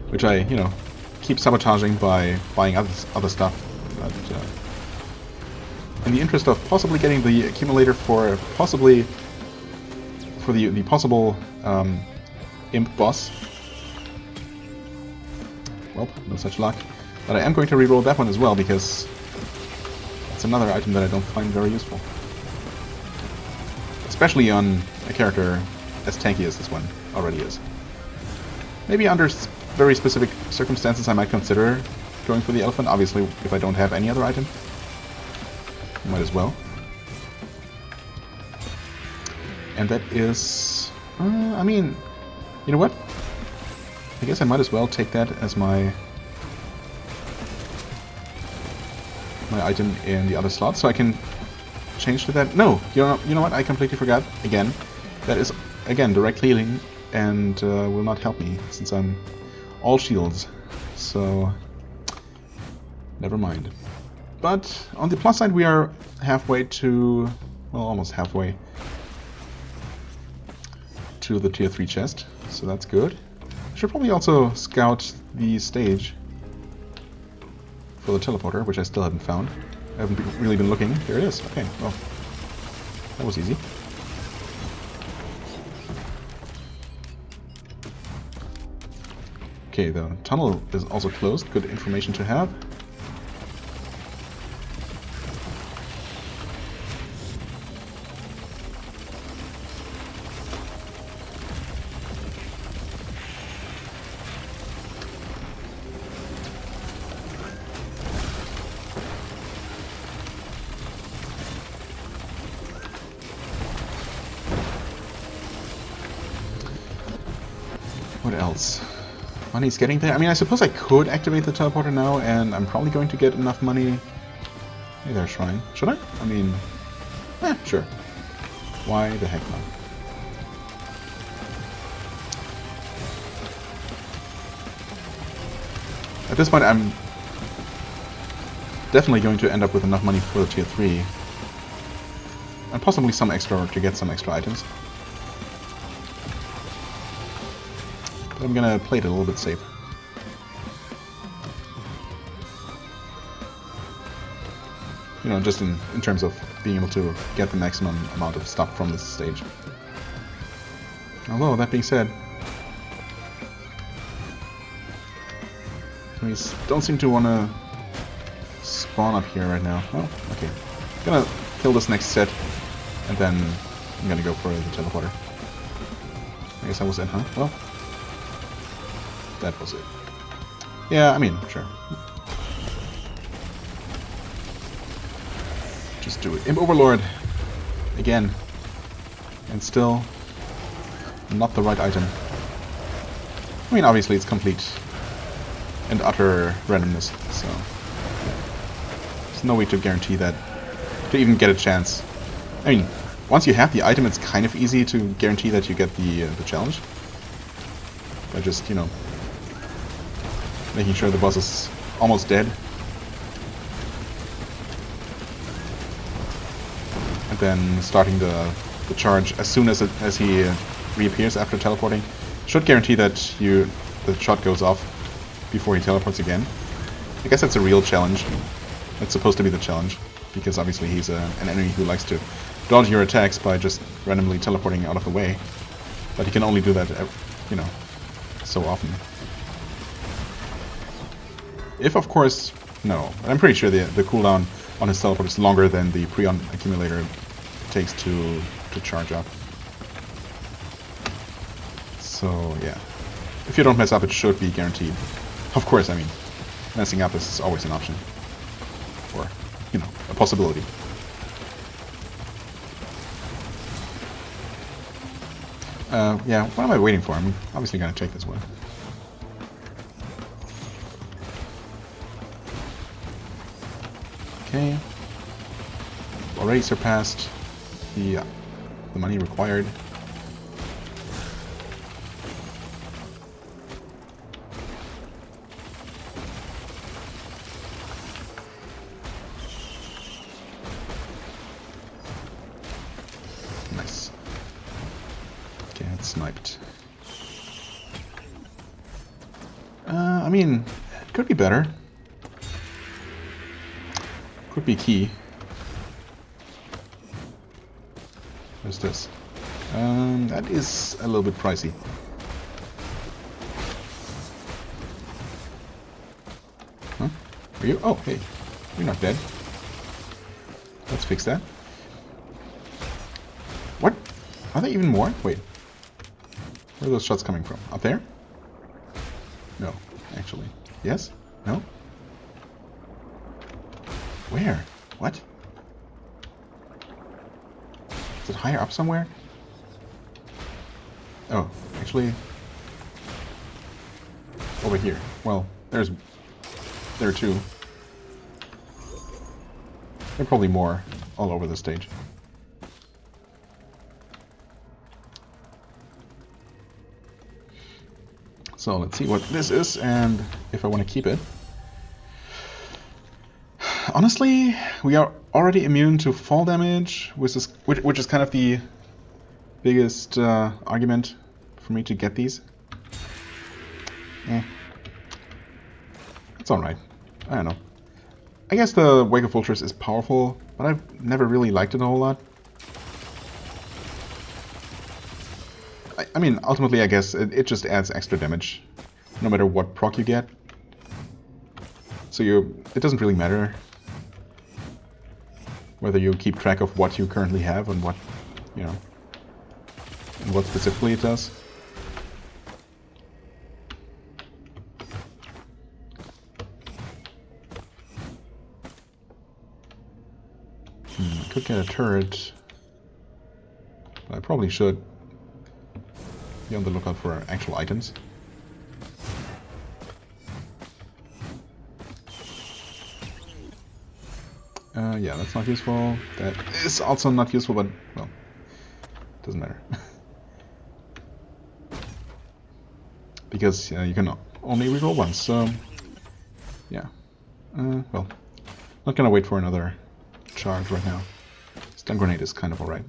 which I, you know, keep sabotaging by buying other stuff. But in the interest of possibly getting the accumulator for the possible Imp boss, well, no such luck. But I am going to reroll that one as well because it's another item that I don't find very useful. Especially on a character as tanky as this one already is. Maybe under very specific circumstances I might consider going for the elephant. Obviously, if I don't have any other item, might as well. And that is... I mean, you know what? I guess I might as well take that as my item in the other slot, so I can change to that. No, you know what? I completely forgot. Again, that is again direct healing and will not help me since I'm all shields. So never mind. But on the plus side, we are halfway to, well, almost halfway to the tier 3 chest, so that's good. Should probably also scout the stage for the teleporter, which I still haven't found. I haven't really been looking. There it is. Okay, well, that was easy. Okay, the tunnel is also closed. Good information to have. What else? Money's getting there. I mean, I suppose I could activate the teleporter now, and I'm probably going to get enough money. Hey there, Shrine. Should I? I mean, sure. Why the heck not? At this point, I'm definitely going to end up with enough money for the tier 3. And possibly some extra to get some extra items. I'm gonna play it a little bit safe. You know, just in terms of being able to get the maximum amount of stuff from this stage. Although, that being said, enemies don't seem to want to spawn up here right now. Oh, okay. I'm gonna kill this next set, and then I'm gonna go for the teleporter. I guess that was it, huh? Well, that was it. Yeah, I mean, sure. Just do it. Imp Overlord! Again. And still not the right item. I mean, obviously it's complete and utter randomness, so there's no way to guarantee that, to even get a chance. I mean, once you have the item, it's kind of easy to guarantee that you get the challenge. By just, you know, making sure the bosses almost dead. And then starting the charge as soon as he reappears after teleporting should guarantee that the shot goes off before he teleports again. I guess that's a real challenge. That's supposed to be the challenge, because obviously he's an enemy who likes to dodge your attacks by just randomly teleporting out of the way. But he can only do that, you know, so often. If, of course, no. I'm pretty sure the cooldown on his teleport is longer than the Prion accumulator takes to charge up. So, yeah. If you don't mess up, it should be guaranteed. Of course, I mean, messing up is always an option. Or, you know, a possibility. Yeah, what am I waiting for? I'm obviously going to take this one. Okay. Already surpassed the money required. Nice. Okay, it's sniped. I mean, it could be better. Could be key. What's this? That is a little bit pricey. Huh? Are you? Oh, hey. You're not dead. Let's fix that. What? Are there even more? Wait. Where are those shots coming from? Up there? No, actually. Yes? No? Where? What? Is it higher up somewhere? Oh, actually... over here. Well, there are two. There are probably more all over the stage. So let's see what this is and if I want to keep it. Honestly, we are already immune to fall damage, which is kind of the biggest argument for me to get these. It's alright. I don't know. I guess the Wake of Vultures is powerful, but I've never really liked it a whole lot. I mean, ultimately, I guess it just adds extra damage, no matter what proc you get. So it doesn't really matter whether you keep track of what you currently have and what, you know, and what specifically it does. I could get a turret, but I probably should be on the lookout for actual items. Yeah, that's not useful. That is also not useful, but, well, doesn't matter. Because you can only reroll once, so, yeah. Well, not gonna wait for another charge right now. Stun grenade is kind of alright.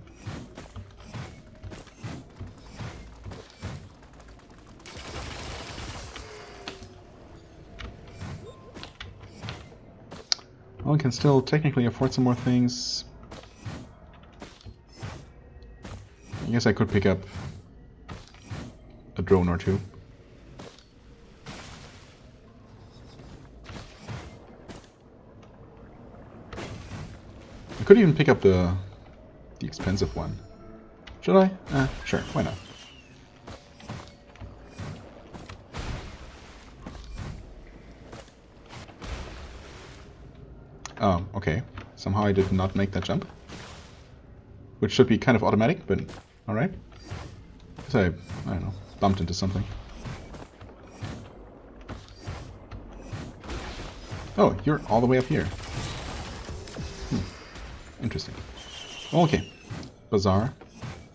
Well, we can still technically afford some more things. I guess I could pick up a drone or two. I could even pick up the expensive one. Should I? Sure, why not? Oh, okay. Somehow I did not make that jump. Which should be kind of automatic, but alright. Because I don't know, bumped into something. Oh, you're all the way up here. Interesting. Okay. Bazaar.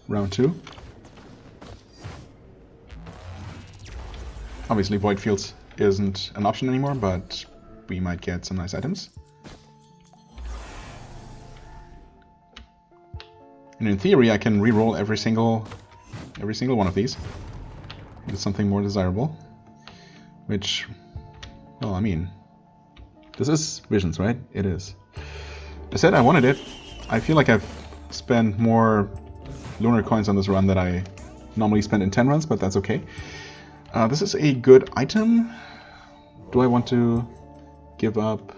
Round 2. Obviously Void Fields isn't an option anymore, but we might get some nice items. And in theory, I can re-roll every single one of these. It's something more desirable. Which, well, I mean, this is Visions, right? It is. I said I wanted it. I feel like I've spent more lunar coins on this run than I normally spend in 10 runs, but that's okay. This is a good item. Do I want to give up?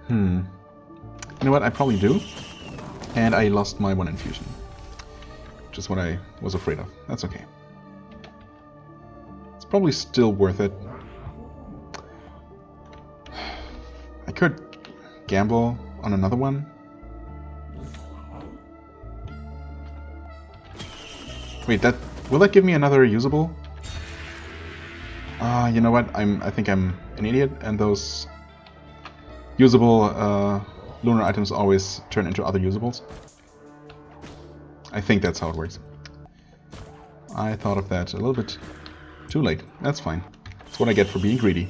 You know what? I probably do. And I lost my 1 infusion. Which is what I was afraid of. That's okay. It's probably still worth it. I could gamble on another one. Wait, will that give me another usable? You know what? I think I'm an idiot, and those usable lunar items always turn into other usables. I think that's how it works. I thought of that a little bit too late. That's fine. That's what I get for being greedy.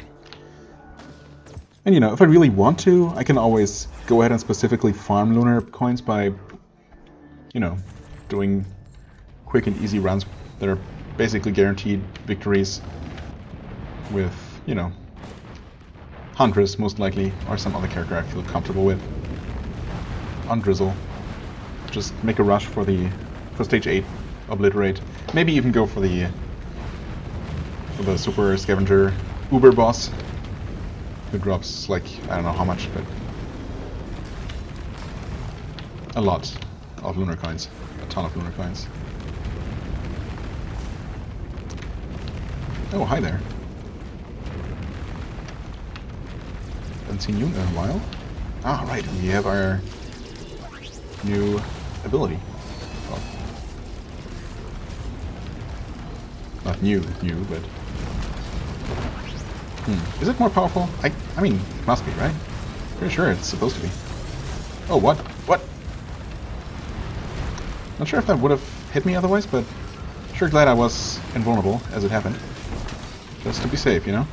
And you know, if I really want to, I can always go ahead and specifically farm lunar coins by, you know, doing quick and easy runs that are basically guaranteed victories with, you know, Huntress most likely, or some other character I feel comfortable with. On Drizzle. Just make a rush for stage 8, obliterate. Maybe even go for the super scavenger Uber boss, who drops like, I don't know how much, but a lot of lunar coins. A ton of lunar coins. Oh, hi there. Haven't seen you in a while. Ah, right, we have our new ability. Well, not new, but... Is it more powerful? I mean, it must be, right? Pretty sure it's supposed to be. Oh, what? What? Not sure if that would have hit me otherwise, but sure glad I was invulnerable as it happened. Just to be safe, you know?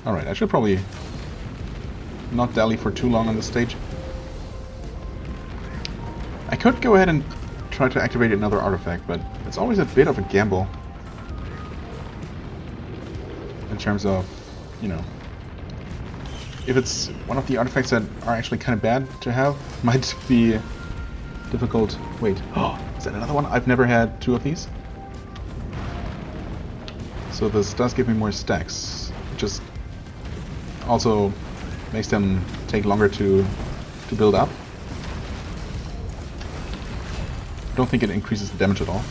Alright, I should probably not dally for too long on this stage. I could go ahead and try to activate another artifact, but it's always a bit of a gamble. In terms of, you know, if it's one of the artifacts that are actually kind of bad to have, might be difficult. Wait, oh, is that another one? I've never had 2 of these. So this does give me more stacks, just also makes them take longer to build up. I don't think it increases the damage at all.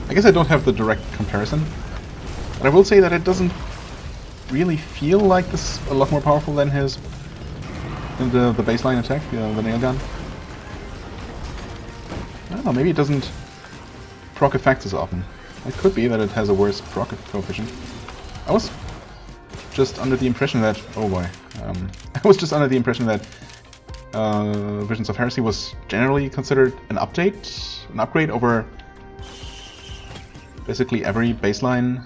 I guess I don't have the direct comparison, but I will say that it doesn't really feel like this a lot more powerful than the baseline attack, the nail gun. I don't know, maybe it doesn't proc effects as often. It could be that it has a worse proc coefficient. I was just under the impression that... oh boy. I was just under the impression that Visions of Heresy was generally considered an upgrade over basically every baseline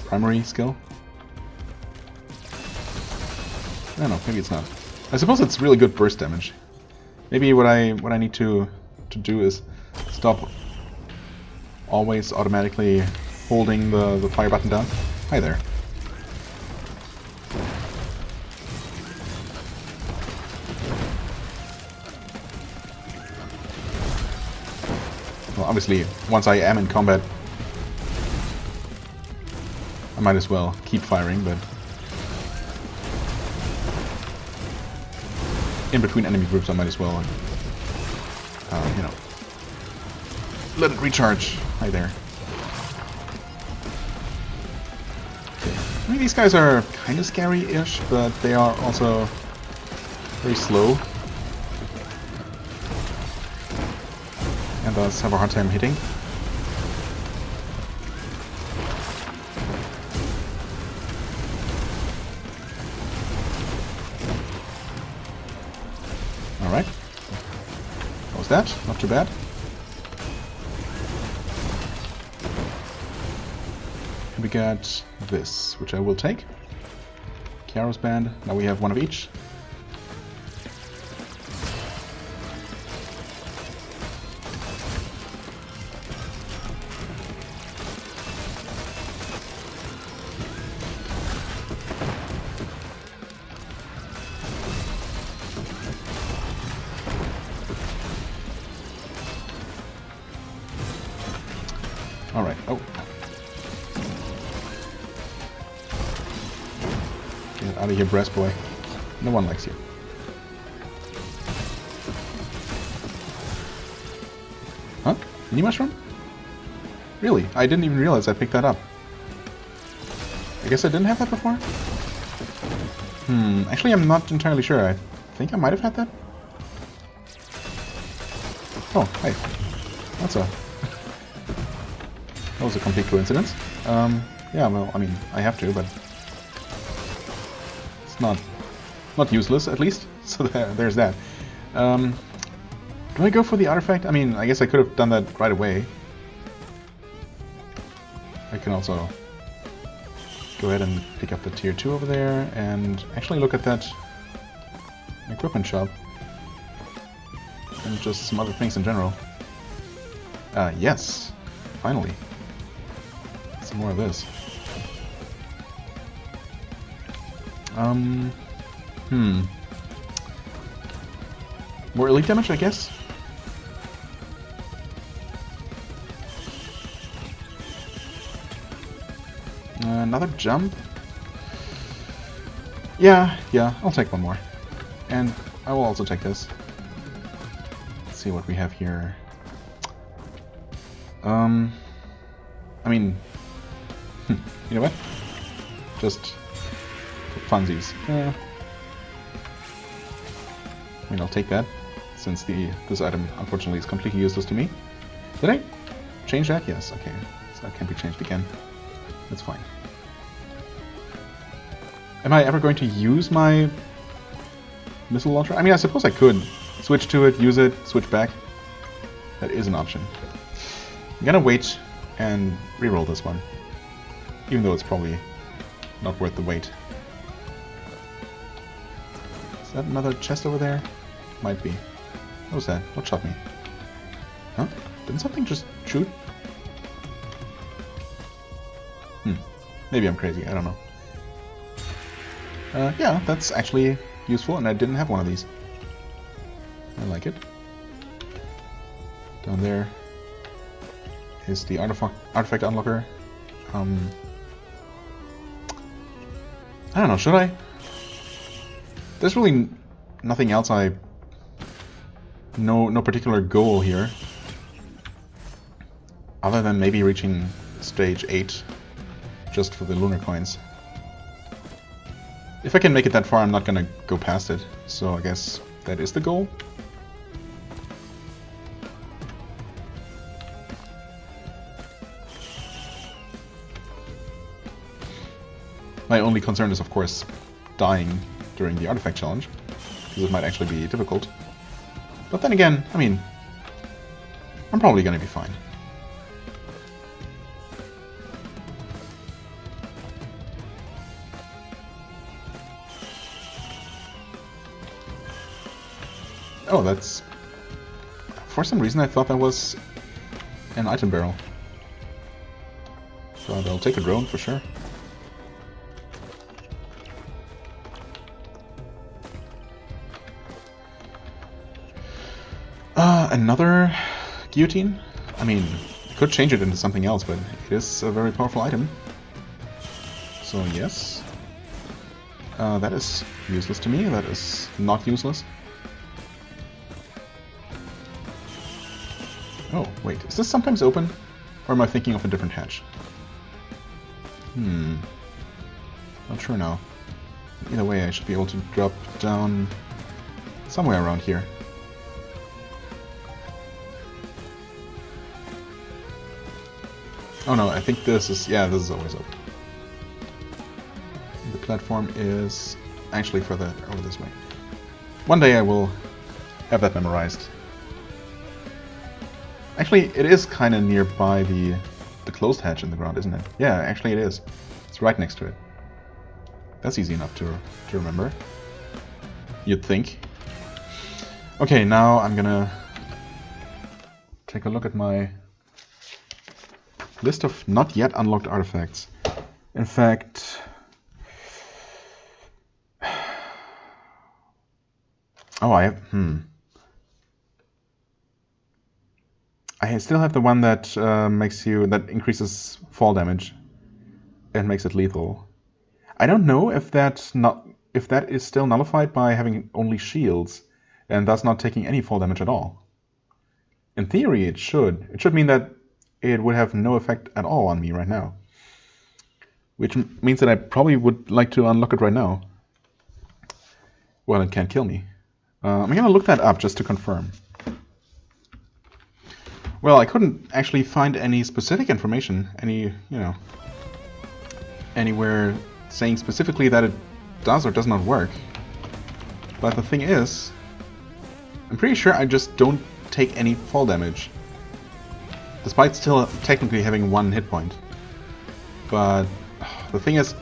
primary skill. I don't know, maybe it's not. I suppose it's really good burst damage. Maybe what I need to do is stop always automatically holding the fire button down. Hi there. Well, obviously, once I am in combat, I might as well keep firing, but in between enemy groups I might as well, you know, let it recharge. Hi there. I mean, these guys are kind of scary-ish, but they are also very slow. And thus have a hard time hitting. that. Not too bad. And we got this, which I will take. Chiaro's Band. Now we have one of each. Alright, oh. Get out of here, breast boy. No one likes you. Huh? Mini mushroom? Really? I didn't even realize I picked that up. I guess I didn't have that before? Actually I'm not entirely sure. I think I might have had that. Oh, hey. That's a... That was a complete coincidence. Yeah, well, I mean, I have to, but it's not useless, at least. So there's that. Do I go for the artifact? I mean, I guess I could have done that right away. I can also go ahead and pick up the tier 2 over there and actually look at that equipment shop and just some other things in general. Yes, finally. Some more of this. More elite damage, I guess? Another jump? Yeah, I'll take one more. And I will also take this. Let's see what we have here. I mean... you know what? Just for funsies. I mean, I'll take that, since this item unfortunately is completely useless to me. Did I change that? Yes, okay. So that can be changed again. That's fine. Am I ever going to use my missile launcher? I mean, I suppose I could switch to it, use it, switch back. That is an option. I'm gonna wait and reroll this one. Even though it's probably not worth the wait. Is that another chest over there? Might be. What was that? What shot me? Huh? Didn't something just shoot? Maybe I'm crazy, I don't know. Yeah, that's actually useful, and I didn't have one of these. I like it. Down there is the artifact unlocker. I don't know, should I? There's really nothing else no particular goal here. Other than maybe reaching stage 8 just for the lunar coins. If I can make it that far, I'm not gonna go past it. So I guess that is the goal. My only concern is, of course, dying during the artifact challenge, because it might actually be difficult. But then again, I mean, I'm probably gonna be fine. Oh, that's... For some reason I thought that was an item barrel. So I'll take a drone for sure. Another guillotine? I mean, I could change it into something else, but it is a very powerful item. So yes. That is useless to me, that is not useless. Oh, wait, is this sometimes open? Or am I thinking of a different hatch? Not sure now. Either way, I should be able to drop down somewhere around here. Oh no, I think this is... yeah, this is always open. The platform is actually further over this way. One day I will have that memorized. Actually, it is kind of nearby the closed hatch in the ground, isn't it? Yeah, actually it is. It's right next to it. That's easy enough to remember. You'd think. Okay, now I'm gonna take a look at my list of not yet unlocked artifacts. In fact... Oh, I have... I still have the one that that increases fall damage and makes it lethal. I don't know if that is still nullified by having only shields and thus not taking any fall damage at all. In theory, it should. It should mean that it would have no effect at all on me right now, which means that I probably would like to unlock it right now. Well, it can't kill me. I'm gonna look that up just to confirm. Well, I couldn't actually find any specific information, anywhere saying specifically that it does or does not work. But the thing is, I'm pretty sure I just don't take any fall damage, despite still technically having 1 hit point. But the thing is,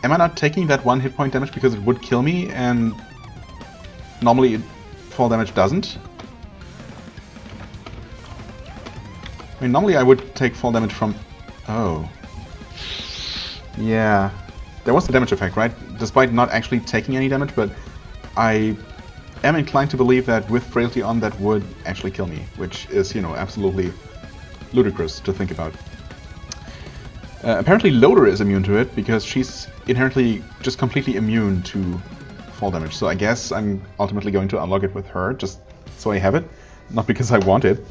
am I not taking that 1 hit point damage because it would kill me, and normally fall damage doesn't? I mean, normally I would take fall damage from... Oh. Yeah. There was the damage effect, right? Despite not actually taking any damage, but I am inclined to believe that with Frailty on that would actually kill me, which is, absolutely ludicrous to think about. Apparently Loader is immune to it, because she's inherently just completely immune to fall damage. So I guess I'm ultimately going to unlock it with her, just so I have it, not because I want it.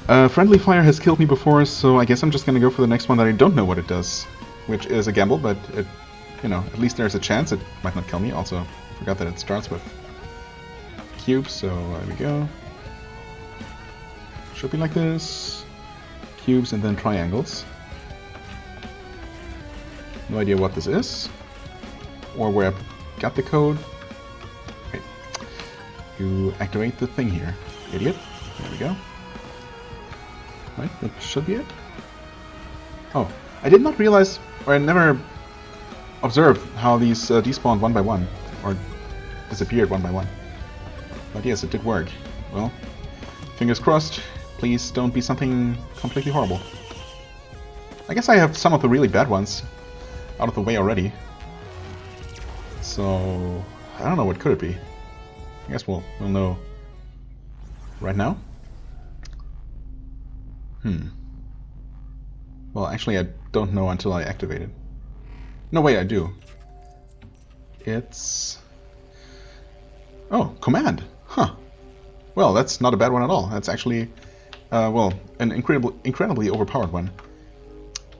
Friendly Fire has killed me before, so I guess I'm just gonna go for the next one that I don't know what it does, which is a gamble, but it, at least there's a chance it might not kill me. Also, forgot that it starts with cubes, so there we go. Should be like this. Cubes and then triangles. No idea what this is, or where I got the code. Okay. You activate the thing here, idiot. There we go. Right, that should be it. Oh, I did not realize, or I never observed how these despawned one by one, or disappeared one by one. But yes, it did work. Well, fingers crossed. Please don't be something completely horrible. I guess I have some of the really bad ones out of the way already. So, I don't know, what could it be? I guess we'll know right now. Well, actually, I don't know until I activate it. No, wait, I do. It's... Oh, command! Huh. Well, that's not a bad one at all. That's actually, well, an incredibly overpowered one.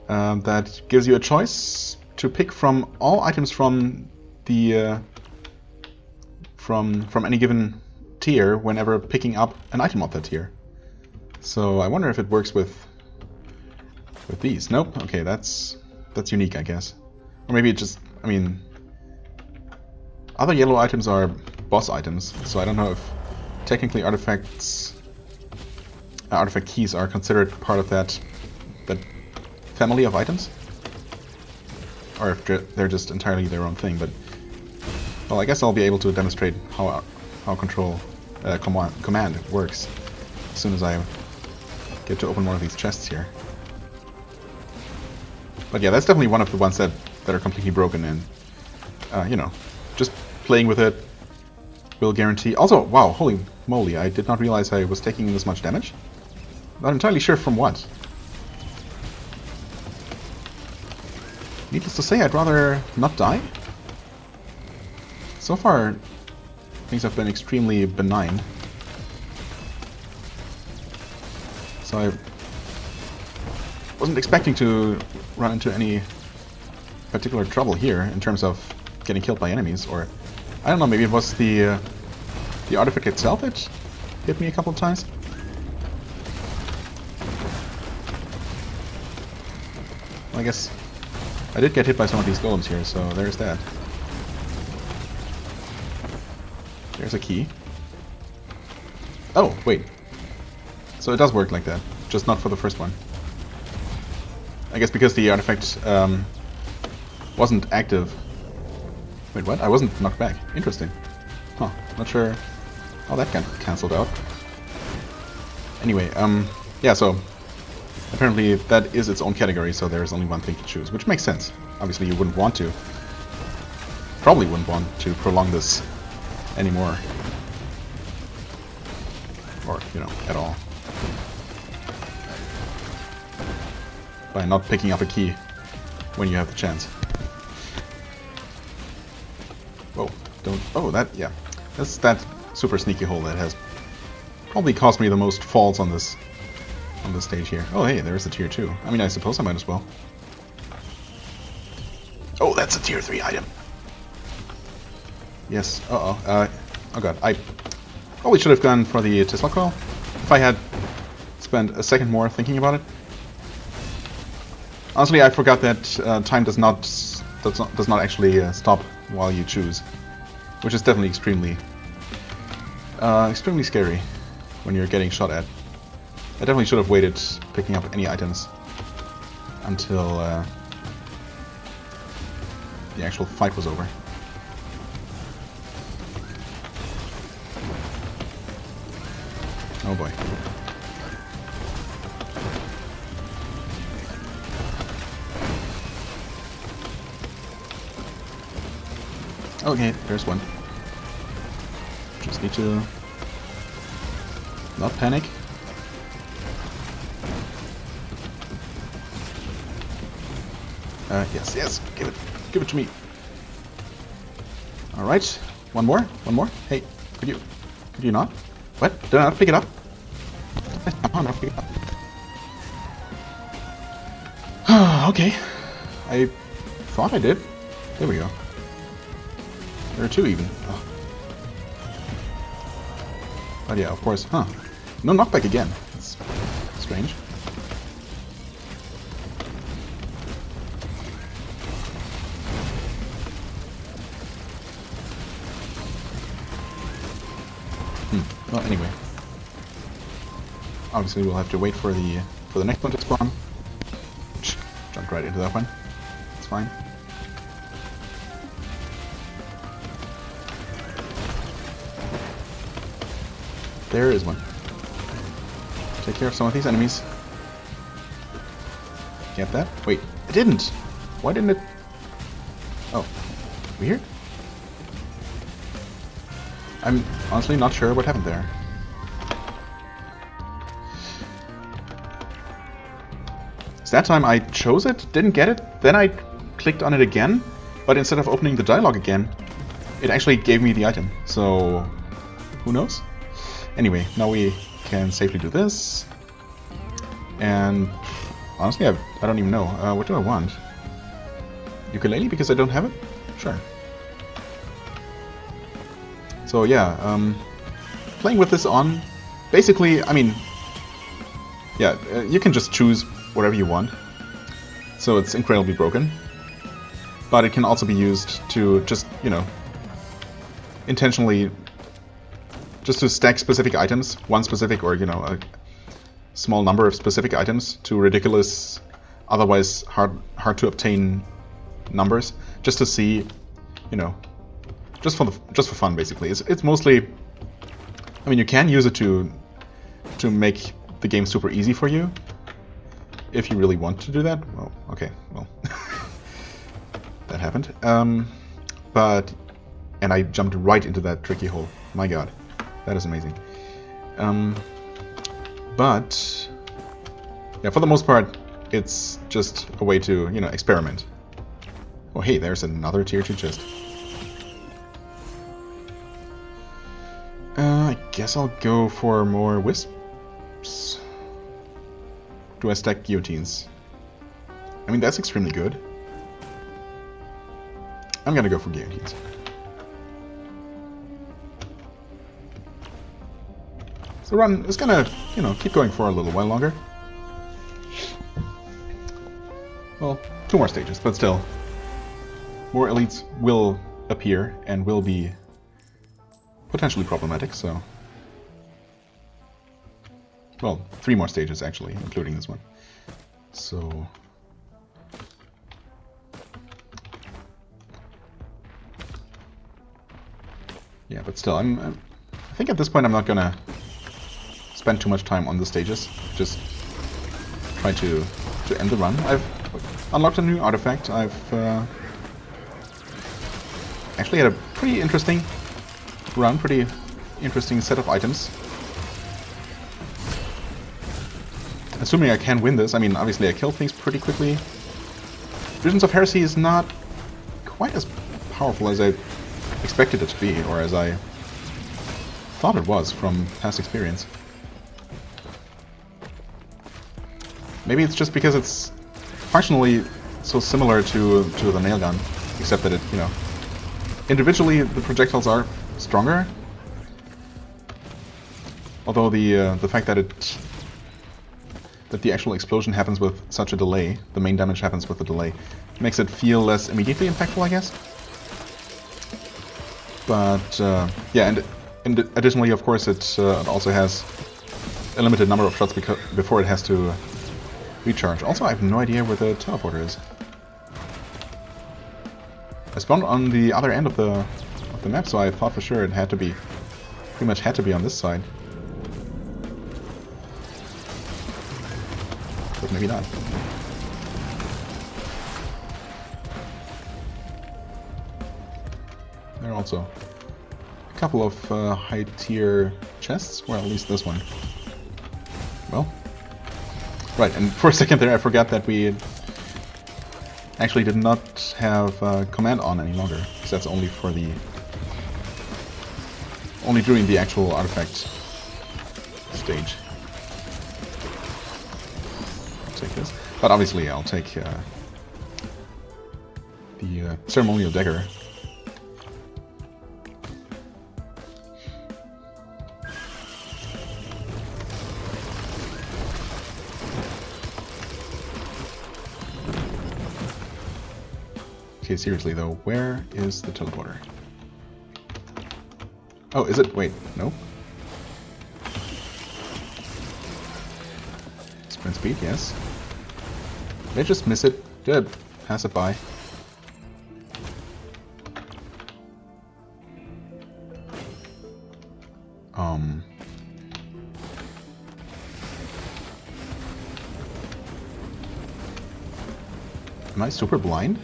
That gives you a choice to pick from all items from the... from any given tier whenever picking up an item of that tier. So I wonder if it works with these. Nope. Okay, that's unique, I guess. Or maybe it just... I mean... Other yellow items are boss items, so I don't know if technically artifact keys are considered part of that family of items, or if they're just entirely their own thing. But well, I guess I'll be able to demonstrate how command works as soon as I get to open one of these chests here. But yeah, that's definitely one of the ones that are completely broken, and just playing with it will guarantee... Also, wow, holy moly, I did not realize I was taking this much damage. Not entirely sure from what. Needless to say, I'd rather not die. So far, things have been extremely benign. So I wasn't expecting to run into any particular trouble here in terms of getting killed by enemies, or I don't know, maybe it was the artifact itself that hit me a couple of times. Well, I guess I did get hit by some of these golems here, so there's that. There's a key. Oh, wait. So it does work like that, just not for the first one. I guess because the artifact wasn't active. Wait, what? I wasn't knocked back. Interesting. Huh, not sure how that got cancelled out. Anyway, yeah, so apparently that is its own category, so there's only one thing to choose, which makes sense. Obviously you wouldn't want to. Probably wouldn't want to prolong this anymore. Or, you know, at all. By not picking up a key when you have the chance. Whoa, don't... Oh, that, yeah. That's that super sneaky hole that has probably cost me the most falls on this stage here. Oh, hey, there's a tier 2. I mean, I suppose I might as well. Oh, that's a tier 3 item. Yes, oh god, I probably should have gone for the Tesla coil if I had spent a second more thinking about it. Honestly, I forgot that time does not actually stop while you choose, which is definitely extremely scary when you're getting shot at. I definitely should have waited picking up any items until the actual fight was over. Oh boy. Okay, there's one. Just need to not panic. Yes, give it to me. All right, one more. Hey, could you not? What? Did I not pick it up? Come on, I'll pick it up. Okay, I thought I did. There we go. There are two even. Oh. But yeah, of course. Huh? No knockback again. That's strange. Well, anyway, obviously we'll have to wait for the next one to spawn. Jumped right into that one. It's fine. There is one. Take care of some of these enemies. Get that? Wait, it didn't. Why didn't it? Oh, weird. I'm honestly not sure what happened there. So that time I chose it, didn't get it, then I clicked on it again, but instead of opening the dialogue again, it actually gave me the item. So, who knows? Anyway, now we can safely do this. And honestly, I don't even know. What do I want? Ukulele because I don't have it? Sure. So yeah, playing with this on, basically, I mean, yeah, you can just choose whatever you want. So it's incredibly broken. But it can also be used to just, you know, intentionally, just to stack specific items, one specific or, you know, a small number of specific items to ridiculous, otherwise hard to obtain numbers, just to see, you know, just for fun, basically. It's mostly, I mean, you can use it to make the game super easy for you, if you really want to do that. Well, okay, well, that happened. But, and I jumped right into that tricky hole. My god, that is amazing. But, yeah, for the most part, it's just a way to, you know, experiment. Oh, hey, there's another tier 2 chest. I guess I'll go for more wisps. Do I stack guillotines? I mean, that's extremely good. I'm gonna go for guillotines. So run is gonna, you know, keep going for a little while longer. Well, 2 more stages, but still. More elites will appear and will be potentially problematic, so... Well, 3 more stages actually, including this one. So... yeah, but still, I think at this point I'm not gonna spend too much time on the stages. Just try to end the run. I've unlocked a new artifact. I've actually had a pretty interesting run, pretty interesting set of items. Assuming I can win this, I mean, obviously I kill things pretty quickly. Visions of Heresy is not quite as powerful as I expected it to be, or as I thought it was from past experience. Maybe it's just because it's functionally so similar to the nail gun, except that it, you know, individually the projectiles are stronger. Although the fact that the actual explosion happens with such a delay, the main damage happens with a delay, makes it feel less immediately impactful, I guess. But yeah, and additionally, of course, it also has a limited number of shots before it has to recharge. Also, I have no idea where the teleporter is. I spawned on the other end of the map, so I thought for sure it had to be, pretty much had to be on this side. But maybe not. There are also a couple of high-tier chests, well, at least this one. Well, right, and for a second there I forgot that we actually did not have command on any longer, because that's only for the... only during the actual artifact stage. I'll take this. But obviously I'll take the ceremonial dagger. Okay, seriously though, where is the teleporter? Oh, is it? Wait, no. Sprint speed, yes. Did I just miss it? Did I pass it by? Am I super blind?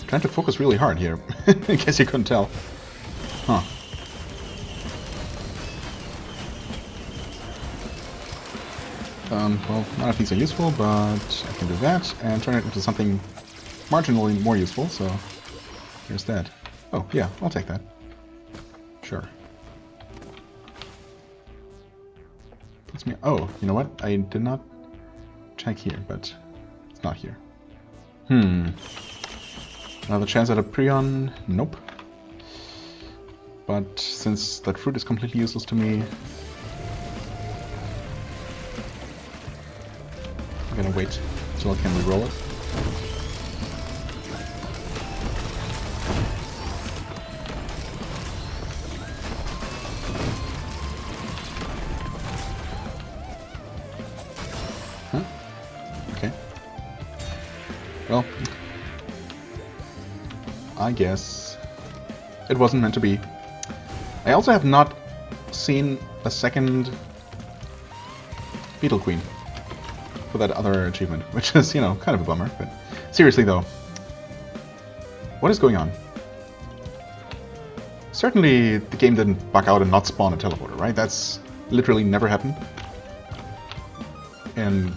Trying to focus really hard here, in case you couldn't tell. Huh. Well, none of these are useful, but I can do that and turn it into something marginally more useful, so here's that. Oh, yeah, I'll take that. Sure. Puts me... oh, you know what? I did not check here, but it's not here. Another chance at a Prion? Nope. But since that fruit is completely useless to me, I'm gonna wait until I can reroll it. Huh? Okay. Well, I guess it wasn't meant to be. I also have not seen a second Beetle Queen for that other achievement, which is, you know, kind of a bummer, but seriously though, what is going on? Certainly the game didn't bug out and not spawn a teleporter, right? That's literally never happened. And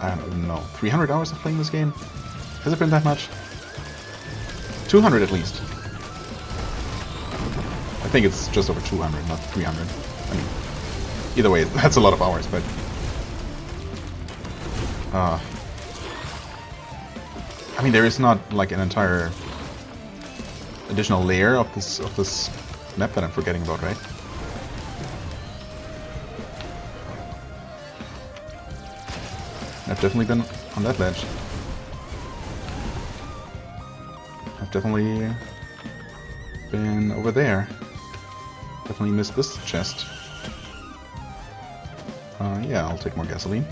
I don't even know, 300 hours of playing this game? Has it been that much? 200 at least. I think it's just over 200, not 300. I mean, either way, that's a lot of hours, but... I mean, there is not like an entire additional layer of this map that I'm forgetting about, right? I've definitely been on that ledge. I've definitely been over there. Definitely missed this chest. Yeah, I'll take more gasoline.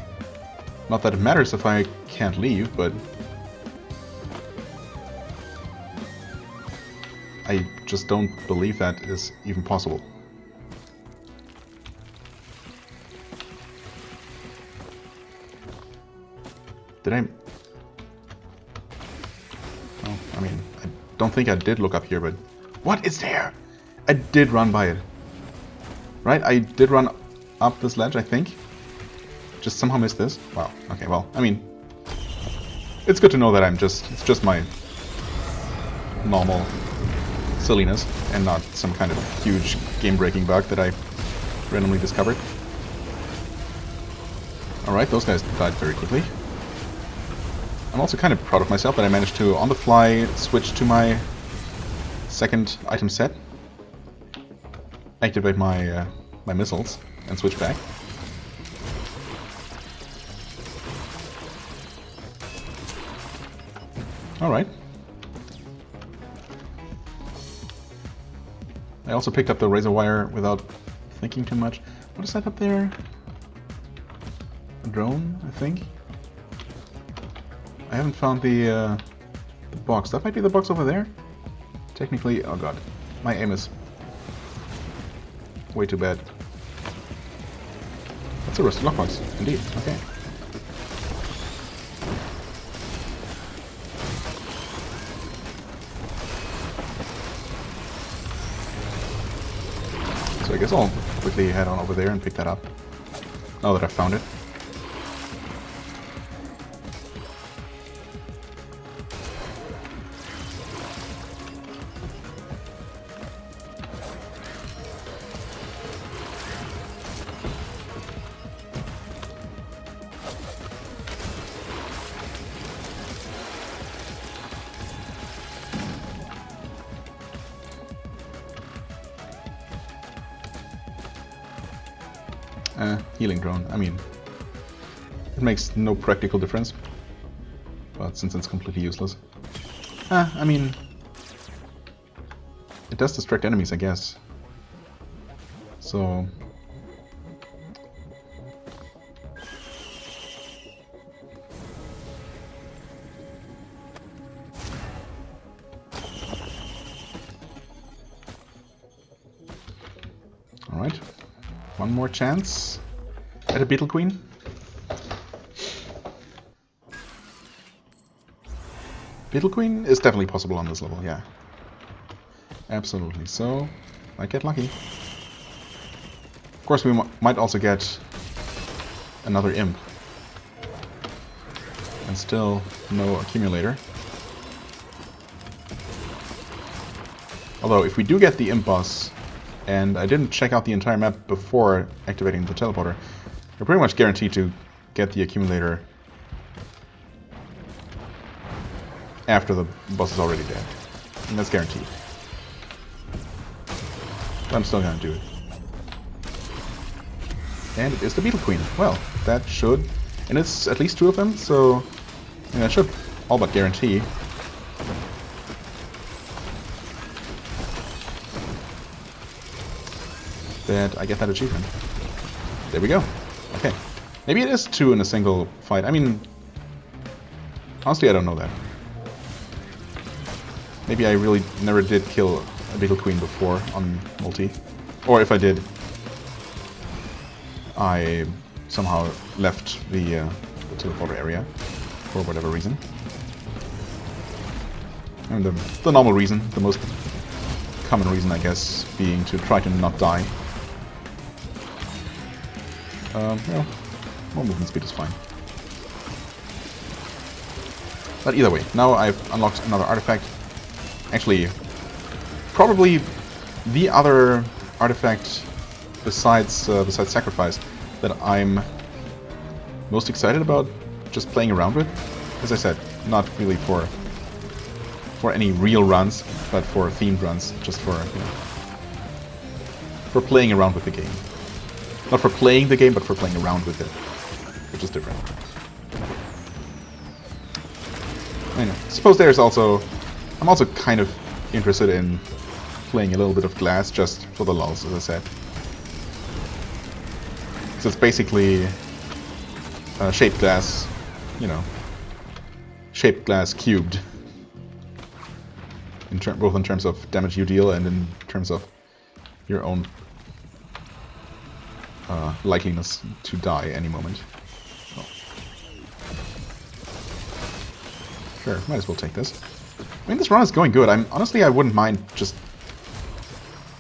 Not that it matters if I can't leave, but I just don't believe that is even possible. Did I... Oh, I mean, I don't think I did look up here, but... What is there? I did run by it. Right? I did run up this ledge, I think. Just somehow missed this. Wow. Okay, well, I mean... It's good to know that it's just my normal silliness and not some kind of huge game-breaking bug that I randomly discovered. Alright, those guys died very quickly. I'm also kind of proud of myself that I managed to, on the fly, switch to my second item set, activate my my missiles, and switch back. Alright. I also picked up the razor wire without thinking too much. What is that up there? A drone, I think? I haven't found the box. That might be the box over there? Technically, oh god. My aim is way too bad. That's a rusted lockbox, indeed. Okay. So I guess I'll quickly head on over there and pick that up. Now that I've found it. Healing drone. I mean, it makes no practical difference, but since it's completely useless. I mean, it does distract enemies, I guess. So... Alright. One more chance at a Beetle Queen. Beetle Queen is definitely possible on this level, yeah. Absolutely. So, might get lucky. Of course, we might also get another Imp. And still no accumulator. Although, if we do get the Imp boss, and I didn't check out the entire map before activating the teleporter, we're pretty much guaranteed to get the accumulator after the boss is already dead. And that's guaranteed. But I'm still gonna do it. And it is the Beetle Queen. Well, that should... And it's at least two of them, so... I mean, that should all but guarantee that I get that achievement. There we go. Okay. Maybe it is two in a single fight. I mean, honestly, I don't know that. Maybe I really never did kill a Beetle Queen before on multi. Or if I did, I somehow left the teleporter area for whatever reason. And the normal reason, the most common reason, I guess, being to try to not die. Well, more movement speed is fine. But either way, now I've unlocked another artifact. Actually, probably the other artifact besides Sacrifice that I'm most excited about just playing around with. As I said, not really for any real runs, but for themed runs, just for, you know, for playing around with the game. Not for playing the game, but for playing around with it, which is different. I suppose there's also I'm also kind of interested in playing a little bit of glass just for the lulz, as I said. So it's basically shaped glass, you know, shaped glass cubed. Both in terms of damage you deal and in terms of your own likeliness to die any moment. Oh. Sure, might as well take this. I mean, this run is going good. Honestly, I wouldn't mind just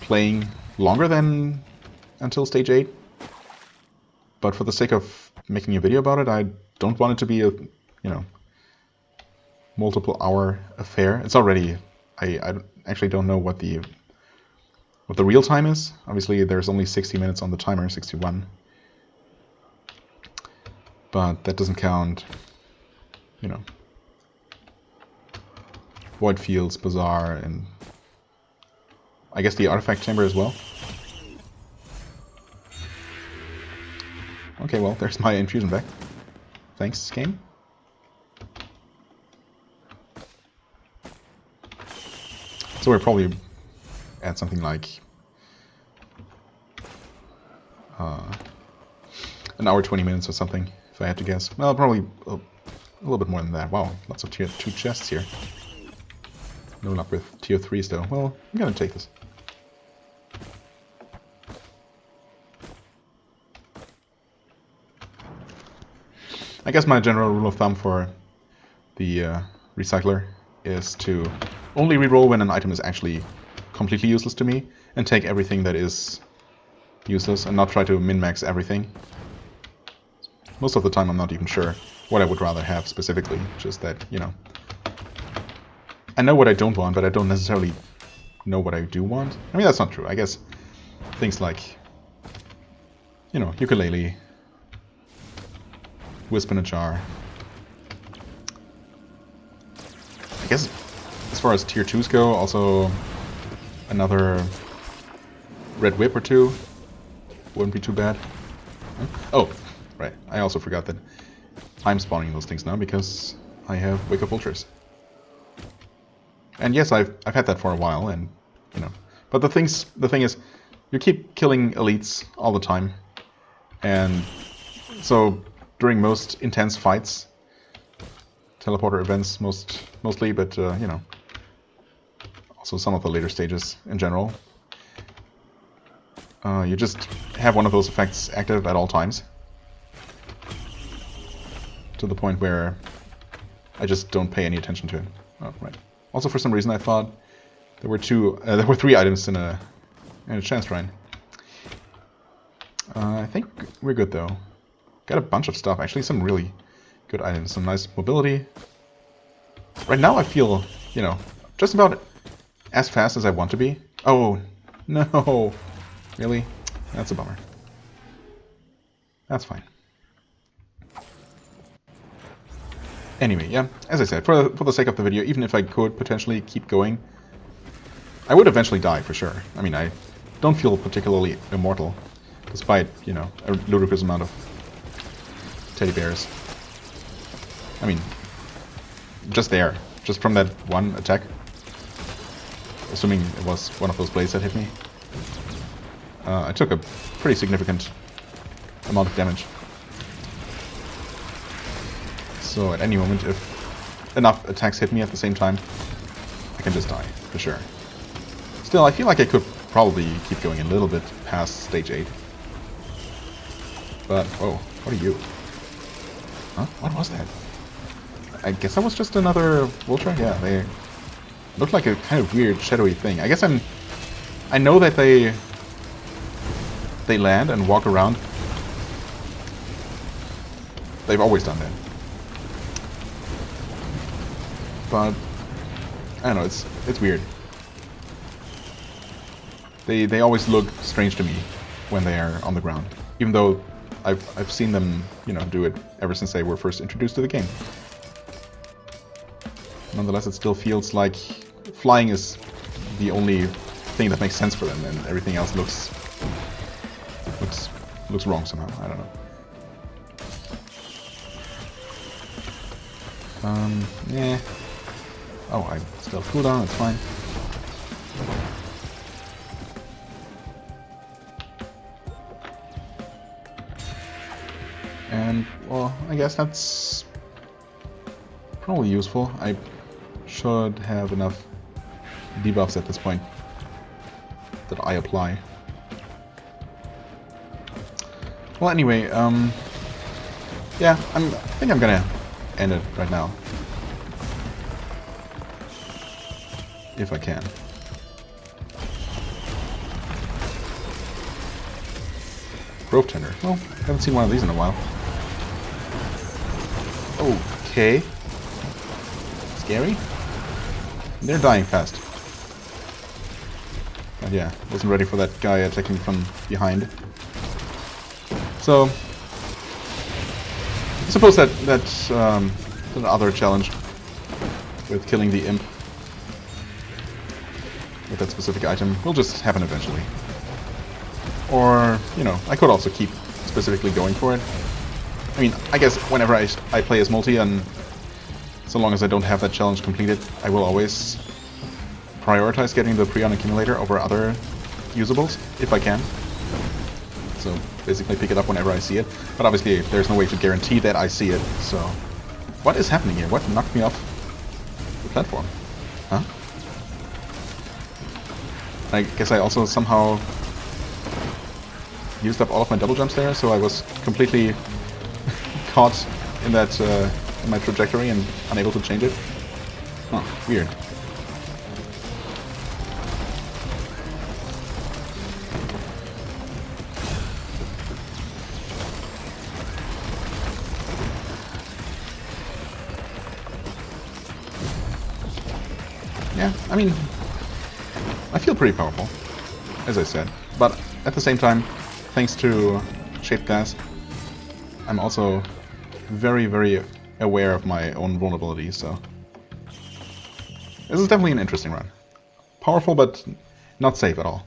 playing longer than until stage 8. But for the sake of making a video about it, I don't want it to be a, multiple hour affair. It's already... I actually don't know what the real time is. Obviously, there's only 60 minutes on the timer, 61. But that doesn't count, Void Fields, Bazaar, and I guess the Artifact Chamber as well. Okay, well, there's my infusion back. Thanks, game. So we'll probably add something like an hour 20 minutes or something, if I had to guess. Well, probably a little bit more than that. Wow, lots of tier 2 chests here. No luck with tier 3s though. Well, I'm gonna take this. I guess my general rule of thumb for the recycler is to only reroll when an item is actually completely useless to me, and take everything that is useless, and not try to min-max everything. Most of the time I'm not even sure what I would rather have specifically, just that, I know what I don't want, but I don't necessarily know what I do want. I mean, that's not true. I guess things like, ukulele, wisp in a jar. I guess as far as tier 2s go, also another red whip or two wouldn't be too bad. Oh, right. I also forgot that I'm spawning those things now because I have Wake Up Ultras. And yes, I've had that for a while, and but the thing is, you keep killing elites all the time, and so during most intense fights, teleporter events mostly, but also some of the later stages in general, you just have one of those effects active at all times, to the point where I just don't pay any attention to it. Oh, right. Also, for some reason, I thought there were 3 items in a chance shrine. I think we're good though. Got a bunch of stuff, actually, some really good items, some nice mobility. Right now, I feel, just about as fast as I want to be. Oh no, really? That's a bummer. That's fine. Anyway, yeah, as I said, for the sake of the video, even if I could potentially keep going, I would eventually die for sure. I mean, I don't feel particularly immortal, despite, a ludicrous amount of teddy bears. I mean, just from that one attack, assuming it was one of those blades that hit me, I took a pretty significant amount of damage. So at any moment, if enough attacks hit me at the same time, I can just die, for sure. Still, I feel like I could probably keep going a little bit past stage 8. But, whoa, what are you? Huh? What was that? I guess that was just another vulture? Yeah, they looked like a kind of weird, shadowy thing. I guess I know that they land and walk around. They've always done that. But I don't know, it's weird. They always look strange to me when they are on the ground, even though I've seen them, do it ever since they were first introduced to the game. Nonetheless, it still feels like flying is the only thing that makes sense for them, and everything else looks wrong somehow. I don't know. Yeah. Oh, I still have cooldown, it's fine. And, well, I guess that's probably useful. I should have enough debuffs at this point that I apply. Well, anyway, yeah, I think I'm gonna end it right now. If I can. Grove Tender. Well, haven't seen one of these in a while. Okay. Scary? They're dying fast. But yeah, wasn't ready for that guy attacking from behind. So, I suppose that's another challenge with killing the imp with that specific item will just happen eventually. Or, you know, I could also keep specifically going for it. I mean, I guess whenever I play as multi, and so long as I don't have that challenge completed, I will always prioritize getting the Prion Accumulator over other usables, if I can. So basically pick it up whenever I see it. But obviously there's no way to guarantee that I see it, so... What is happening here? What knocked me off the platform? Huh? I guess I also somehow used up all of my double jumps there, so I was completely caught in that in my trajectory and unable to change it. Huh, weird. Yeah, I mean, I feel pretty powerful, as I said, but at the same time, thanks to Shaped Glass, I'm also very, very aware of my own vulnerabilities, so... This is definitely an interesting run. Powerful, but not safe at all.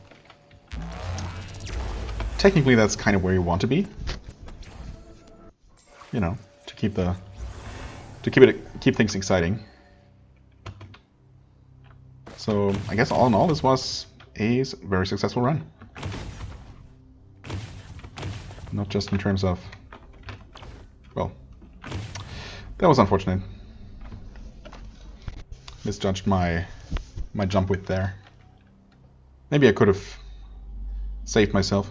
Technically, that's kind of where you want to be. You know, to keep things exciting. So, I guess all in all, this was a very successful run. Not just in terms of... Well, that was unfortunate. Misjudged my jump width there. Maybe I could have saved myself.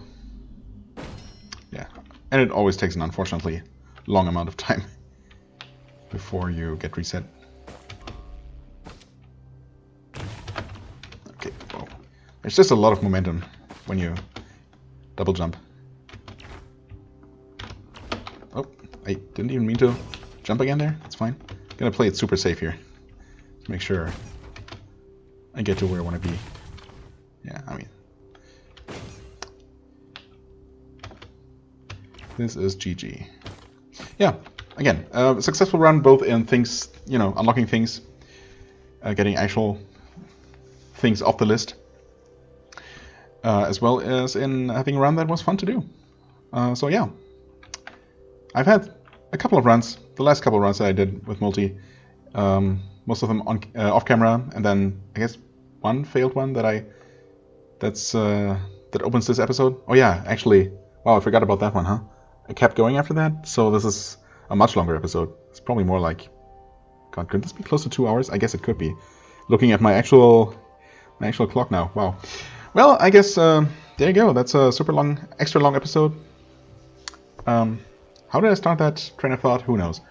Yeah, and it always takes an unfortunately long amount of time before you get reset. Okay, whoa. There's just a lot of momentum when you double jump. Oh, I didn't even mean to jump again there. That's fine. I'm gonna play it super safe here to make sure I get to where I want to be. Yeah, I mean, this is GG. Yeah, again, successful run both in things, you know, unlocking things, getting actual things off the list, as well as in having a run that was fun to do. So yeah, I've had a couple of runs, the last couple of runs that I did with multi, most of them on off camera, and then I guess one failed one that that opens this episode. Oh yeah, actually, wow, I forgot about that one, huh? I kept going after that, so this is a much longer episode. It's probably more like, God, could this be close to 2 hours? I guess it could be. Looking at my actual clock now. Wow. Well, I guess there you go. That's a super long, extra long episode. How did I start that train of thought? Who knows?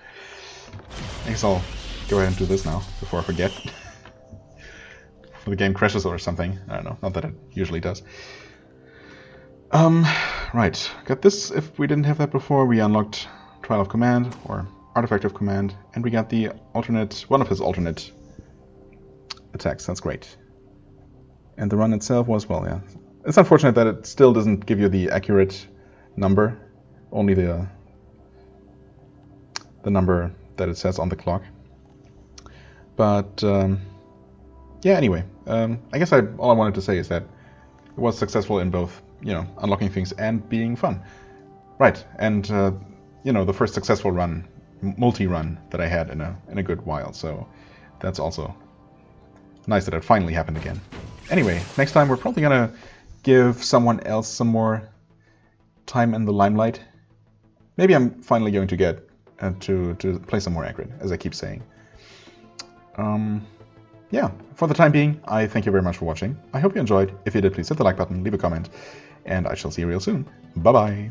I guess I'll go ahead and do this now before I forget. Before the game crashes or something. I don't know. Not that it usually does. Right. Got this. If we didn't have that before, we unlocked Trial of Command or Artifact of Command, and we got the alternate, one of his alternate attacks. That's great. And the run itself was, well, yeah. It's unfortunate that it still doesn't give you the accurate number, only the number that it says on the clock. But yeah, anyway, I guess all I wanted to say is that it was successful in both, you know, unlocking things and being fun. Right, and you know, the first successful run, multi-run that I had in a good while. So that's also Nice that it finally happened again. Anyway, next time we're probably gonna give someone else some more time in the limelight. Maybe I'm finally going to get to play some more Aggred, as I keep saying. Yeah, for the time being, I thank you very much for watching. I hope you enjoyed. If you did, please hit the like button, leave a comment, and I shall see you real soon. Bye-bye!